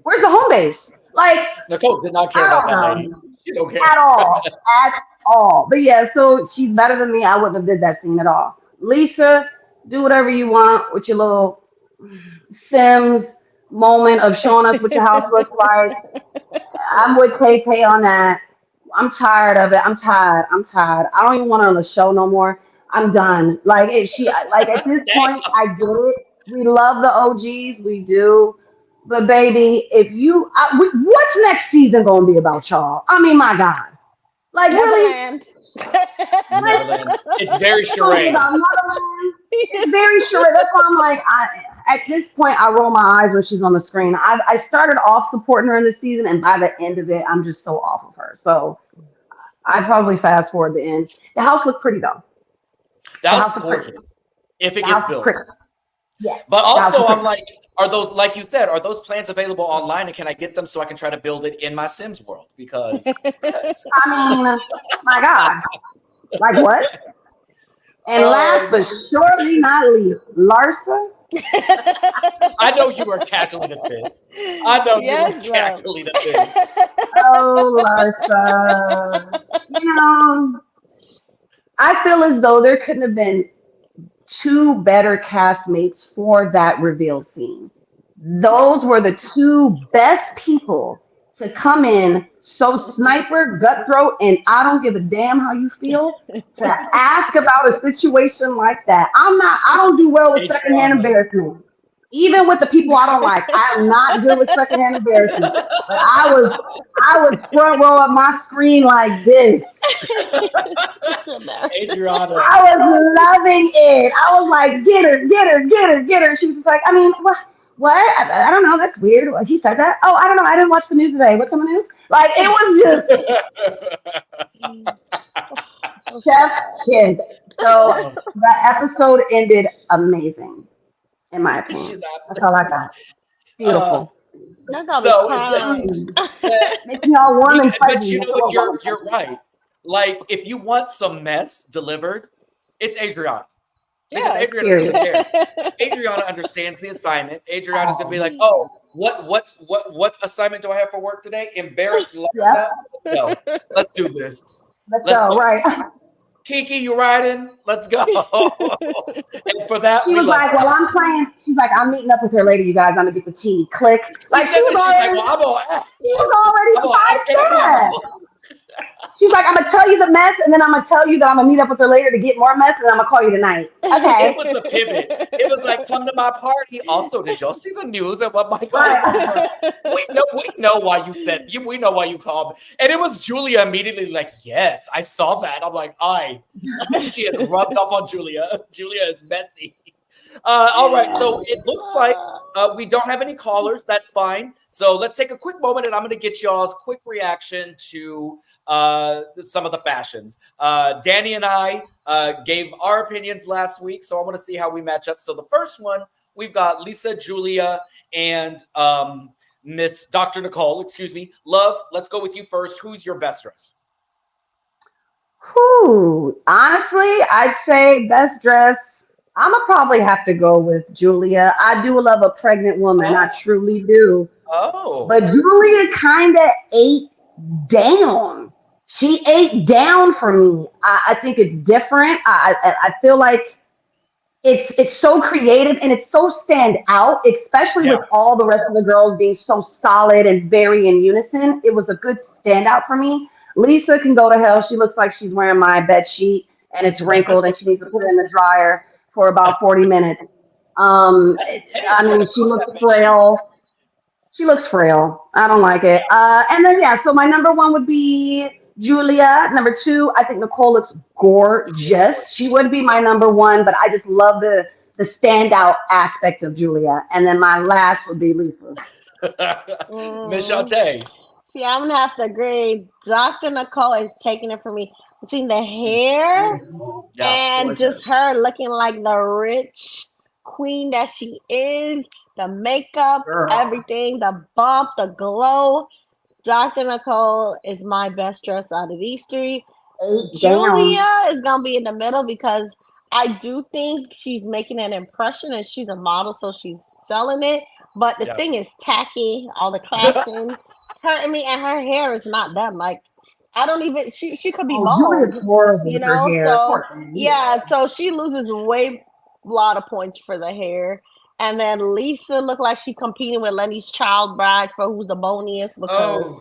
Where's the home base? Like, Nicole did not care about that lady. She don't care. At all. But yeah, so she's better than me. I wouldn't have did that scene at all. Lisa, do whatever you want with your little Sims moment of showing us what your house looks like. I'm with Tay on that. I'm tired of it. I'm tired. I don't even want her on the show no more. I'm done. Like at this point, I get it. We love the OGs, we do. But baby, what's next season gonna be about y'all? I mean, my God, like Neverland. Neverland. It's very charade. It's very charade. That's why I'm like, at this point, I roll my eyes when she's on the screen. I started off supporting her in the season, and by the end of it, I'm just so off of her. So I probably fast forward the end. The house looked pretty though. The house is gorgeous. Pretty. If it gets built. Yeah. But also, I'm like, are those, like you said, are those plans available online, and can I get them so I can try to build it in my Sims world? Because I mean, my God, like what? And last but surely not least, Larsa. I know you are cackling at this. I know you are cackling at this. Oh, Larsa. I feel as though there couldn't have been two better castmates for that reveal scene. Those were the two best people to come in, so sniper, cutthroat, and I don't give a damn how you feel, to ask about a situation like that. I don't do well with secondhand embarrassment. Even with the people I don't like, I'm not good with secondhand embarrassment. But I was front row of my screen like this. Adriana. I was loving it. I was like, get her, get her, get her, get her. She was just like, I mean, what? What? I don't know. That's weird. He said that. Oh, I don't know. I didn't watch the news today. What's on the news? Like, it was just chef's kiss. So that episode ended amazing, in my opinion. That's all I got. Beautiful. That's all So, Making me all warm and but fuzzy. you know what? You're right. Like, if you want some mess delivered, it's Adriana. Because Adriana doesn't care. Adriana understands the assignment. Adriana's gonna be like, "Oh, what assignment do I have for work today? Embarrass Larsa? Let's go. Let's do this. Let's go. Right. Kiki, you riding? Let's go." And for that, She was like, "Well, I'm playing." She's like, "I'm meeting up with her later, you guys. I'm gonna get the tea." Click. Like she was already. She's like, I'm gonna tell you the mess, and then I'm gonna tell you that I'm gonna meet up with her later to get more mess, and I'm gonna call you tonight. Okay. It was the pivot. It was like, come to my party. Also, did y'all see the news and what Michael? Right. We know why you said you. We know why you called. And it was Julia immediately like, yes, I saw that. I'm like, she has rubbed off on Julia. Julia is messy. All right, so it looks like we don't have any callers. That's fine. So let's take a quick moment, and I'm going to get y'all's quick reaction to some of the fashions. Danny and I gave our opinions last week, so I want to see how we match up. So the first one, we've got Lisa, Julia, and Miss Dr. Nicole. Excuse me. Love, let's go with you first. Who's your best dress? Honestly, I'd say best dress. I'm gonna probably have to go with Julia. I do love a pregnant woman. I truly do. But Julia kind of ate down. She ate down for me. I think it's different. I feel like it's so creative and it's so stand out, especially with all the rest of the girls being so solid and very in unison. It was a good standout for me. Lisa can go to hell. She looks like she's wearing my bed sheet and it's wrinkled and she needs to put it in the dryer for about 40 minutes. I mean, she looks frail. She looks frail. I don't like it. And then, so my number one would be Julia. Number two, I think Nicole looks gorgeous. She would be my number one, but I just love the standout aspect of Julia. And then my last would be Lisa. Miss Shantae. See, I'm going to have to agree. Dr. Nicole is taking it for me. Between the hair and just her looking like the rich queen that she is, the makeup, everything, the bump, the glow. Dr. Nicole is my best dress out of these three. Julia is going to be in the middle because I do think she's making an impression and she's a model, so she's selling it. But the thing is tacky, all the clashing, hurting me, and her hair is not done. Like, I don't even, she could be bald, you know? So, so she loses a lot of points for the hair. And then Lisa looked like she competing with Lenny's child bride for who's the boniest because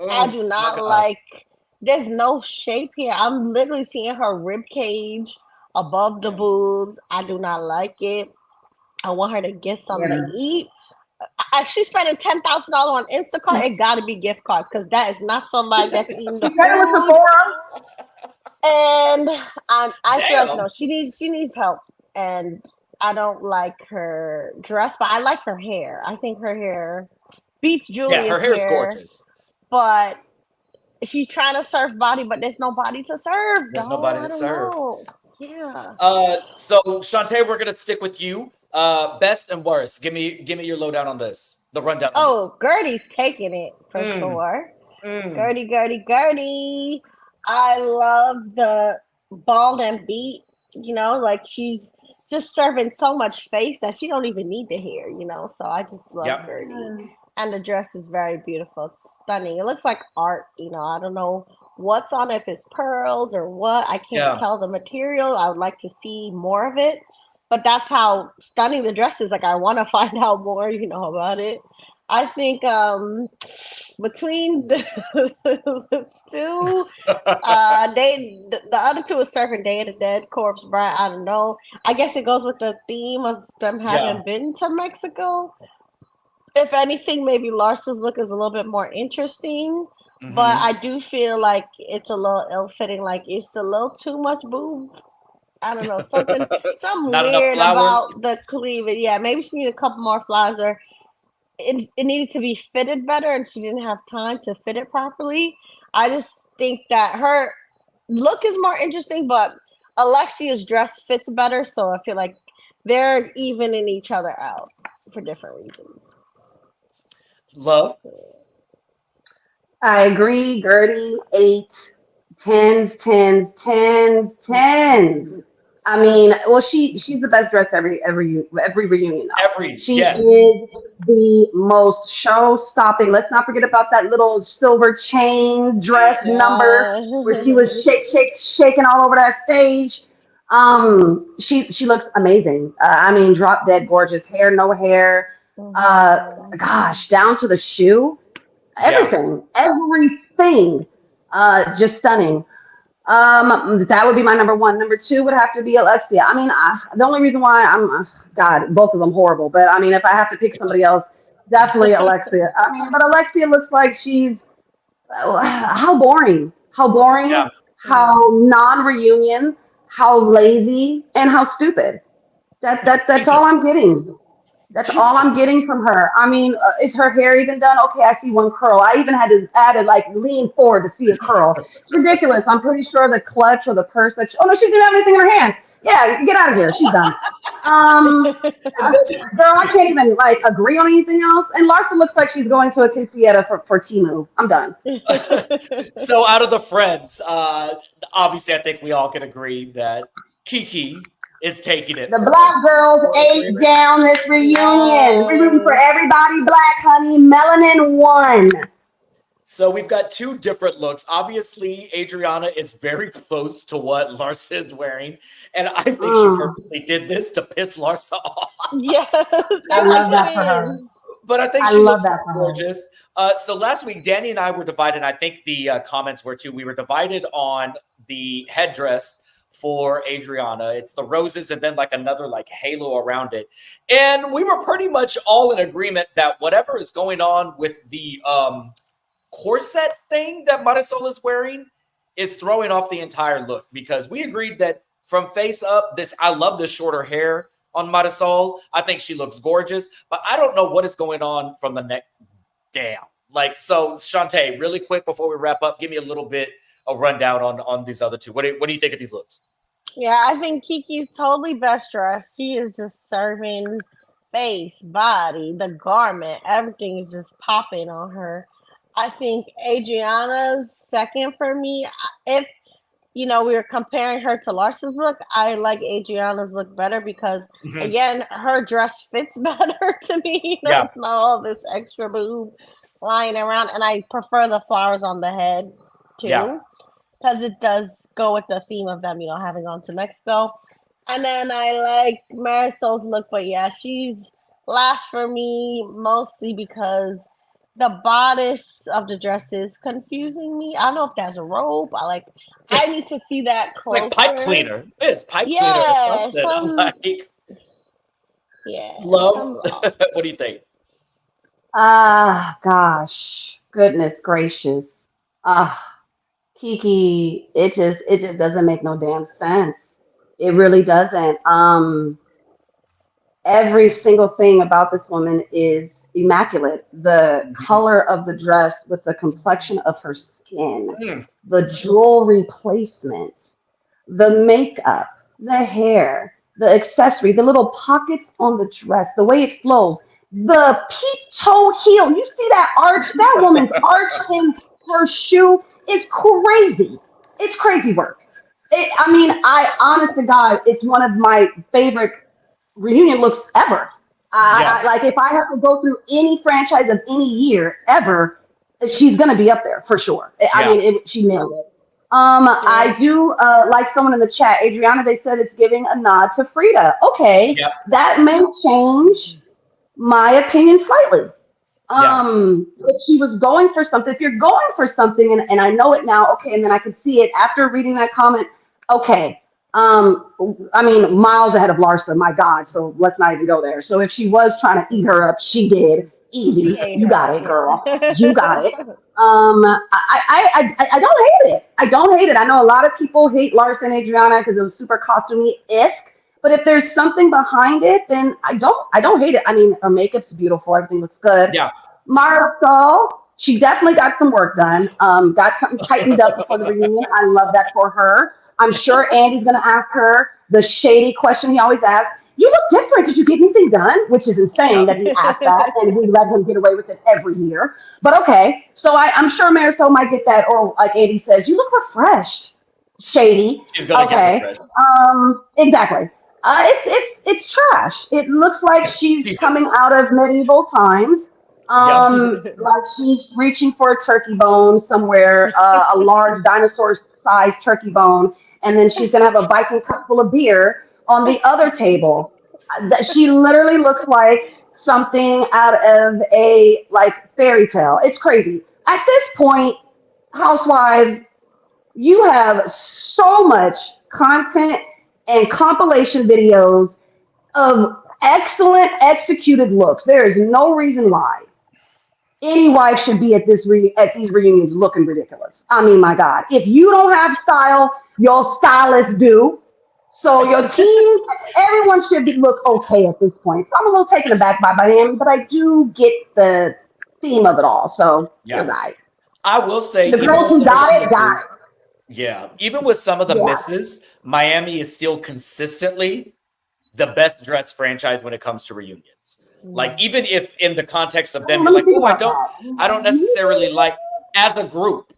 I do not like, there's no shape here. I'm literally seeing her rib cage above the boobs. I do not like it. I want her to get something to eat. If she's spending $10,000 on Instacart, it got to be gift cards because that is not somebody that's eating the food. And I feel like no, she needs help, and I don't like her dress, but I like her hair. I think her hair beats Julia's her hair is gorgeous, but she's trying to serve body, but there's no body to serve. There's nobody to serve. Yeah. So Shantae, we're gonna stick with you. Best and worst. Give me your lowdown on this. The rundown. Gertie's taking it for sure. Gertie. I love the bald and beat. You know, like she's just serving so much face that she don't even need the hair. You know, so I just love Gertie. And the dress is very beautiful. It's stunning. It looks like art. You know, I don't know what's on it, if it's pearls or what. I can't tell the material. I would like to see more of it. But that's how stunning the dress is. Like, I want to find out more, you know, about it. I think between the two, the other two is Surfing Day of the Dead, Corpse Bride. I don't know. I guess it goes with the theme of them having been to Mexico. If anything, maybe Larsa's look is a little bit more interesting. But I do feel like it's a little ill-fitting. Like it's a little too much boob. I don't know, something Not enough weird flower. about the cleavage. Yeah, maybe she needed a couple more flowers, or it needed to be fitted better, and she didn't have time to fit it properly. I just think that her look is more interesting, but Alexia's dress fits better, so I feel like they're evening each other out for different reasons. Love. I agree, Gertie. 8, 10s, 10s, 10s, 10s. I mean, well, she's the best dressed every reunion though. She Yes. is the most show stopping. Let's not forget about that little silver chain dress number where she Yeah. was shaking all over that stage. She looks amazing. I mean, drop dead gorgeous hair, no hair. Uh, Gosh, down to the shoe, Yeah. everything, just stunning. That would be my number one. Number two would have to be Alexia. I mean, the only reason why God, both of them horrible, but I mean, if I have to pick somebody else, definitely Alexia. I mean, but Alexia looks like she's how Yeah. boring, how non-reunion, how lazy, and how stupid. That's all Jesus. I'm getting. That's all Jesus. I'm getting from her. I mean, is her hair even done? Okay, I see one curl. I even had to add it, like lean forward to see a curl. It's ridiculous. I'm pretty sure the clutch or the purse that oh no, she doesn't have anything in her hand. Yeah, get out of here. She's done. Um, And uh, Girl, I can't even like agree on anything else. And Larsa looks like she's going to a quinceañera for Timu. I'm done. so out of the friends, obviously, I think we all can agree that Kiki is taking it The for black girls for ate agreement. down this reunion. We're rooting for Yes. everybody black, honey. Melanin won. So we've got two different looks. Obviously, Adriana is very close to what Larsa is wearing, and I think she Mm, purposely did this to piss Larsa off. Yes, I I I think love think, that for it her. is. but I think I she love looks that for her. gorgeous. So last week, Danny and I were divided. I think the comments were too. We were divided on the headdress for Adriana. It's the roses and then like another like halo around it, and we were pretty much all in agreement that whatever is going on with the corset thing that Marisol is wearing is throwing off the entire look because we agreed that from face up, I love this shorter hair on Marisol. I think she looks gorgeous, but I don't know what is going on from the neck down. Like, so Shantae, really quick before we wrap up, give me a little bit of rundown on these other two. What do you think of these looks? Yeah, I think Kiki's totally best dressed. She is just serving face, body, the garment, everything is just popping on her. I think Adriana's second for me. If we were comparing her to Larsa's look, I like Adriana's look better because Mhm. again, her dress fits better to me. Yeah, It's not all this extra boob lying around, and I prefer the flowers on the head yeah, too because it does go with the theme of them, having gone to Mexico. And then I like Marisol's look, but yeah, she's last for me mostly because the bodice of the dress is confusing me. I don't know if that's a robe. I need to see that it's like pipe closer. cleaner. It's pipe cleaner or Yeah, something. I'm like, love. some What do you think? Gosh, goodness gracious. Ah, Kiki, it just doesn't make no damn sense. It really doesn't. Every single thing about this woman is immaculate. The Mhm. color of the dress with the complexion of her skin, Mm, the jewelry placement, the makeup, the hair, the accessory, the little pockets on the dress, the way it flows, the peep toe heel. You see that arch? That woman's arch in her shoe is crazy. It's crazy work. I mean, I honest to God, it's one of my favorite reunion looks ever. yeah, Like if I have to go through any franchise of any year ever, she's gonna be up there for sure. I yeah, mean, she nailed it. yeah. I do like someone in the chat, Adriana. They said it's giving a nod to Frida. Okay, yeah, that may change my opinion slightly. yeah. If she was going for something, if you're going for something, and I know it now, okay, and then I could see it after reading that comment, okay. I mean, miles ahead of Larsa, my God. So let's not even go there. So if she was trying to eat her up, she did. Easy. Hate You got her. it, girl. You got it. I don't hate it. I don't hate it. I know a lot of people hate Larsa and Adriana because it was super costumey-esque. But if there's something behind it, then I don't hate it. I mean, her makeup's beautiful. Everything looks good. Yeah. Marisol, she definitely got some work done. Got something tightened up before the reunion. I love that for her. I'm sure Andy's gonna ask her the shady question he always asks. You look different. Did you get anything done? Which is insane Yep. that he asked that, and we let him get away with it every year. But okay, so I'm sure Marisol might get that, or like Andy says, you look refreshed. Shady. She's gonna get Okay. refreshed. Exactly. It's trash. It looks like she's Jesus. coming out of medieval times. Like she's reaching for a turkey bone somewhere, a large dinosaur-sized turkey bone, and then she's gonna have a Viking cup full of beer on the other table. That she literally looks like something out of a like fairy tale. It's crazy. At this point, Housewives, you have so much content and compilation videos of excellent executed looks. There is no reason why any wife should be at at these reunions looking ridiculous. I mean, my God, if you don't have style, your stylists do. So your team, everyone should look okay at this point. So I'm a little taken aback by Miami, but I do get the theme of it all. So you're Yeah. right. I will say, The even girls with who some of the got it, got misses, yeah, even with some of the Yeah. misses, Miami is still consistently the best dressed franchise when it comes to reunions. Like, even if in the context of them, Let you're me like, think oh, about that. I don't necessarily like as a group,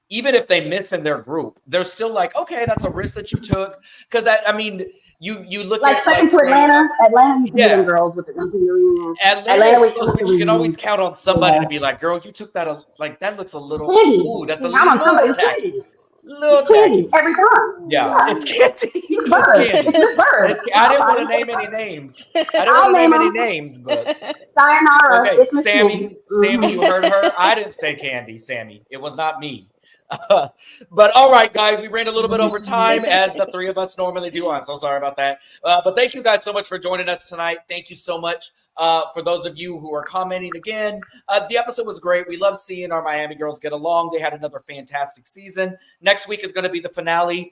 even if they miss in their group, they're still like, okay, that's a risk that you took. Because I mean, you look Like at second like to say, Atlanta. Atlanta used to be them yeah, girls with the reunion. Atlanta Atlanta is was close, supposed to but you can always reunion. count on somebody to be like, girl, you took that like that looks a little, Candy. ooh, that's a Count on little somebody. tacky, Candy. little It's candy tacky. every time. Yeah, Yeah. it's candy. Miss It's Bird. candy. Miss Bird. I didn't want to name any names. I didn't want I'll to name name any them. names, but Sayonara. okay, It's Miss Sammy. Candy. Sammy, you heard her. I didn't say candy, Sammy. It was not me. But all right, guys, we ran a little bit over time as the three of us normally do. I'm so sorry about that. But thank you guys so much for joining us tonight. Thank you so much for those of you who are commenting again. The episode was great. We love seeing our Miami girls get along. They had another fantastic season. Next week is going to be the finale.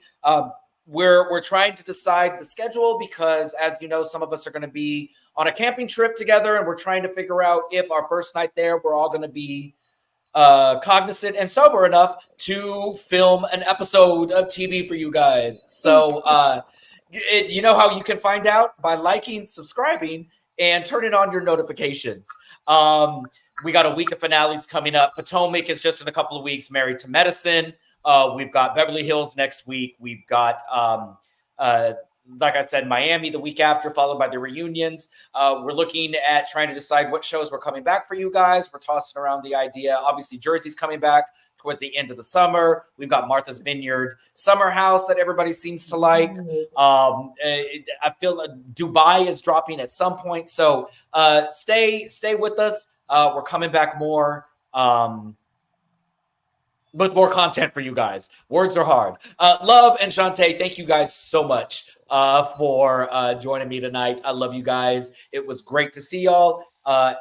We're trying to decide the schedule because, as you know, some of us are going to be on a camping trip together, and we're trying to figure out if our first night there, we're all going to be cognizant and sober enough to film an episode of TV for you guys. So you know how you can find out? By liking, subscribing, and turning on your notifications. We got a week of finales coming up. Potomac is just in a couple of weeks. Married to Medicine. We've got Beverly Hills next week. We've got like I said, Miami the week after, followed by the reunions. We're looking at trying to decide what shows we're coming back for you guys. We're tossing around the idea. Obviously, Jersey's coming back towards the end of the summer. We've got Martha's Vineyard Summer House that everybody seems to like. I feel Dubai is dropping at some point. So stay with us. We're coming back more. With more content for you guys. Words are hard. Love and Shantae, thank you guys so much for joining me tonight. I love you guys. It was great to see y'all.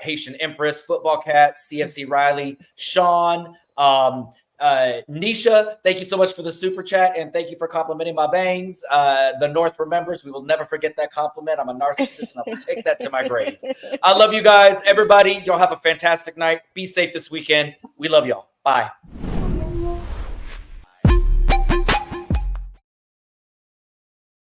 Haitian Empress, Football Cat, CFC Riley, Sean, Nisha, thank you so much for the super chat, and thank you for complimenting my bangs. The North remembers. We will never forget that compliment. I'm a narcissist, and I will take that to my grave. I love you guys. Everybody, y'all have a fantastic night. Be safe this weekend. We love y'all. Bye.